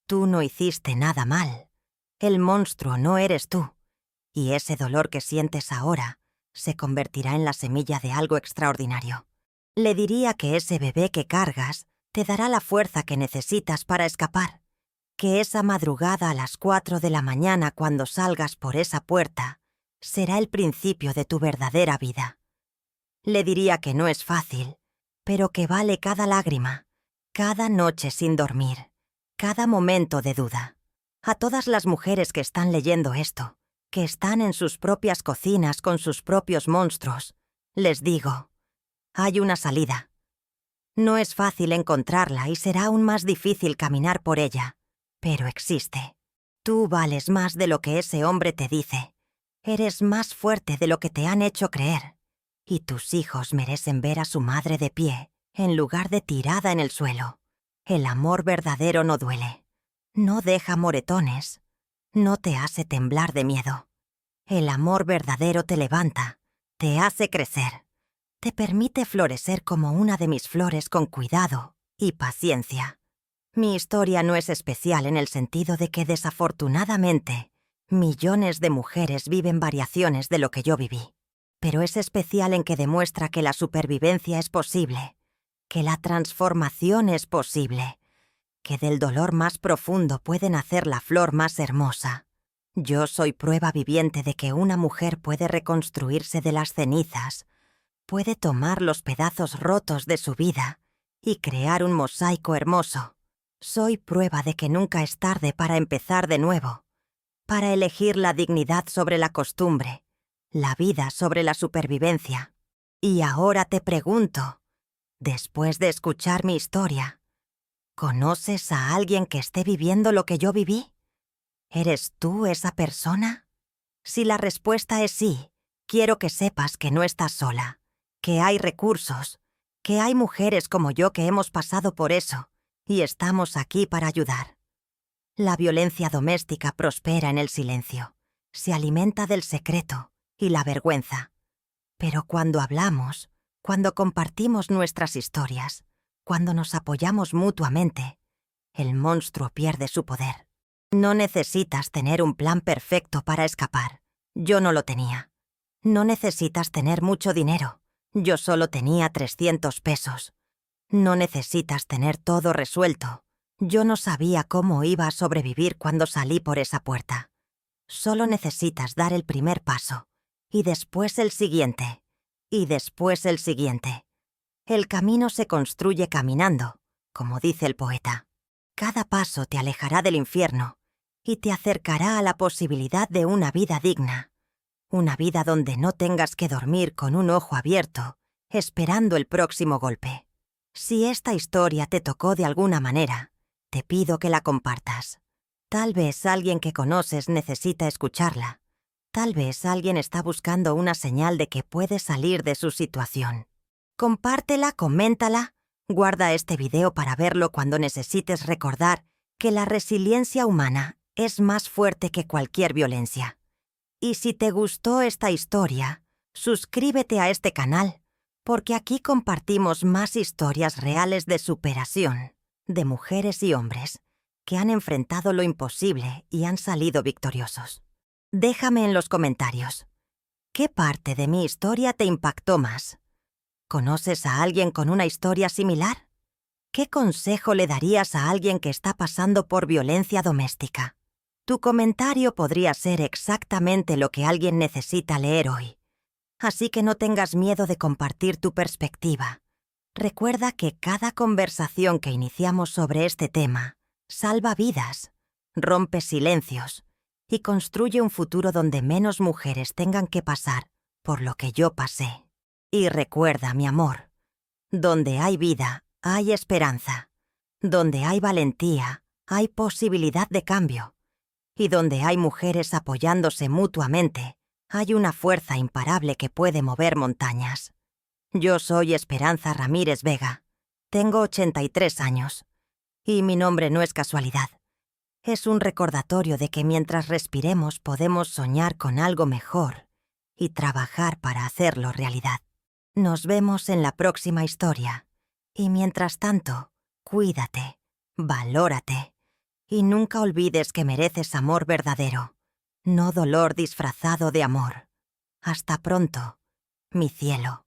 tú no hiciste nada mal. El monstruo no eres tú, y ese dolor que sientes ahora se convertirá en la semilla de algo extraordinario. Le diría que ese bebé que cargas te dará la fuerza que necesitas para escapar, que esa madrugada a las 4 de la mañana cuando salgas por esa puerta será el principio de tu verdadera vida. Le diría que no es fácil, pero que vale cada lágrima, cada noche sin dormir, cada momento de duda. A todas las mujeres que están leyendo esto, que están en sus propias cocinas con sus propios monstruos, les digo: hay una salida. No es fácil encontrarla y será aún más difícil caminar por ella, pero existe. Tú vales más de lo que ese hombre te dice. Eres más fuerte de lo que te han hecho creer. Y tus hijos merecen ver a su madre de pie, en lugar de tirada en el suelo. El amor verdadero no duele. No deja moretones. No te hace temblar de miedo. El amor verdadero te levanta, te hace crecer. Te permite florecer como una de mis flores con cuidado y paciencia. Mi historia no es especial en el sentido de que, desafortunadamente, millones de mujeres viven variaciones de lo que yo viví. Pero es especial en que demuestra que la supervivencia es posible, que la transformación es posible, que del dolor más profundo puede nacer la flor más hermosa. Yo soy prueba viviente de que una mujer puede reconstruirse de las cenizas, puede tomar los pedazos rotos de su vida y crear un mosaico hermoso. Soy prueba de que nunca es tarde para empezar de nuevo, para elegir la dignidad sobre la costumbre, la vida sobre la supervivencia. Y ahora te pregunto, después de escuchar mi historia, ¿conoces a alguien que esté viviendo lo que yo viví? ¿Eres tú esa persona? Si la respuesta es sí, quiero que sepas que no estás sola, que hay recursos, que hay mujeres como yo que hemos pasado por eso y estamos aquí para ayudar. La violencia doméstica prospera en el silencio, se alimenta del secreto y la vergüenza. Pero cuando hablamos, cuando compartimos nuestras historias, cuando nos apoyamos mutuamente, el monstruo pierde su poder. No necesitas tener un plan perfecto para escapar. Yo no lo tenía. No necesitas tener mucho dinero. Yo solo tenía 300 pesos. No necesitas tener todo resuelto. Yo no sabía cómo iba a sobrevivir cuando salí por esa puerta. Solo necesitas dar el primer paso, y después el siguiente, y después el siguiente. El camino se construye caminando, como dice el poeta. Cada paso te alejará del infierno y te acercará a la posibilidad de una vida digna. Una vida donde no tengas que dormir con un ojo abierto, esperando el próximo golpe. Si esta historia te tocó de alguna manera, te pido que la compartas. Tal vez alguien que conoces necesita escucharla. Tal vez alguien está buscando una señal de que puede salir de su situación. Compártela, coméntala, guarda este video para verlo cuando necesites recordar que la resiliencia humana es más fuerte que cualquier violencia. Y si te gustó esta historia, suscríbete a este canal, porque aquí compartimos más historias reales de superación, de mujeres y hombres que han enfrentado lo imposible y han salido victoriosos. Déjame en los comentarios, ¿qué parte de mi historia te impactó más? ¿Conoces a alguien con una historia similar? ¿Qué consejo le darías a alguien que está pasando por violencia doméstica? Tu comentario podría ser exactamente lo que alguien necesita leer hoy. Así que no tengas miedo de compartir tu perspectiva. Recuerda que cada conversación que iniciamos sobre este tema salva vidas, rompe silencios y construye un futuro donde menos mujeres tengan que pasar por lo que yo pasé. Y recuerda, mi amor, donde hay vida, hay esperanza. Donde hay valentía, hay posibilidad de cambio. Y donde hay mujeres apoyándose mutuamente, hay una fuerza imparable que puede mover montañas. Yo soy Esperanza Ramírez Vega. Tengo 83 años. Y mi nombre no es casualidad. Es un recordatorio de que mientras respiremos podemos soñar con algo mejor y trabajar para hacerlo realidad. Nos vemos en la próxima historia. Y mientras tanto, cuídate, valórate. Y nunca olvides que mereces amor verdadero, no dolor disfrazado de amor. Hasta pronto, mi cielo.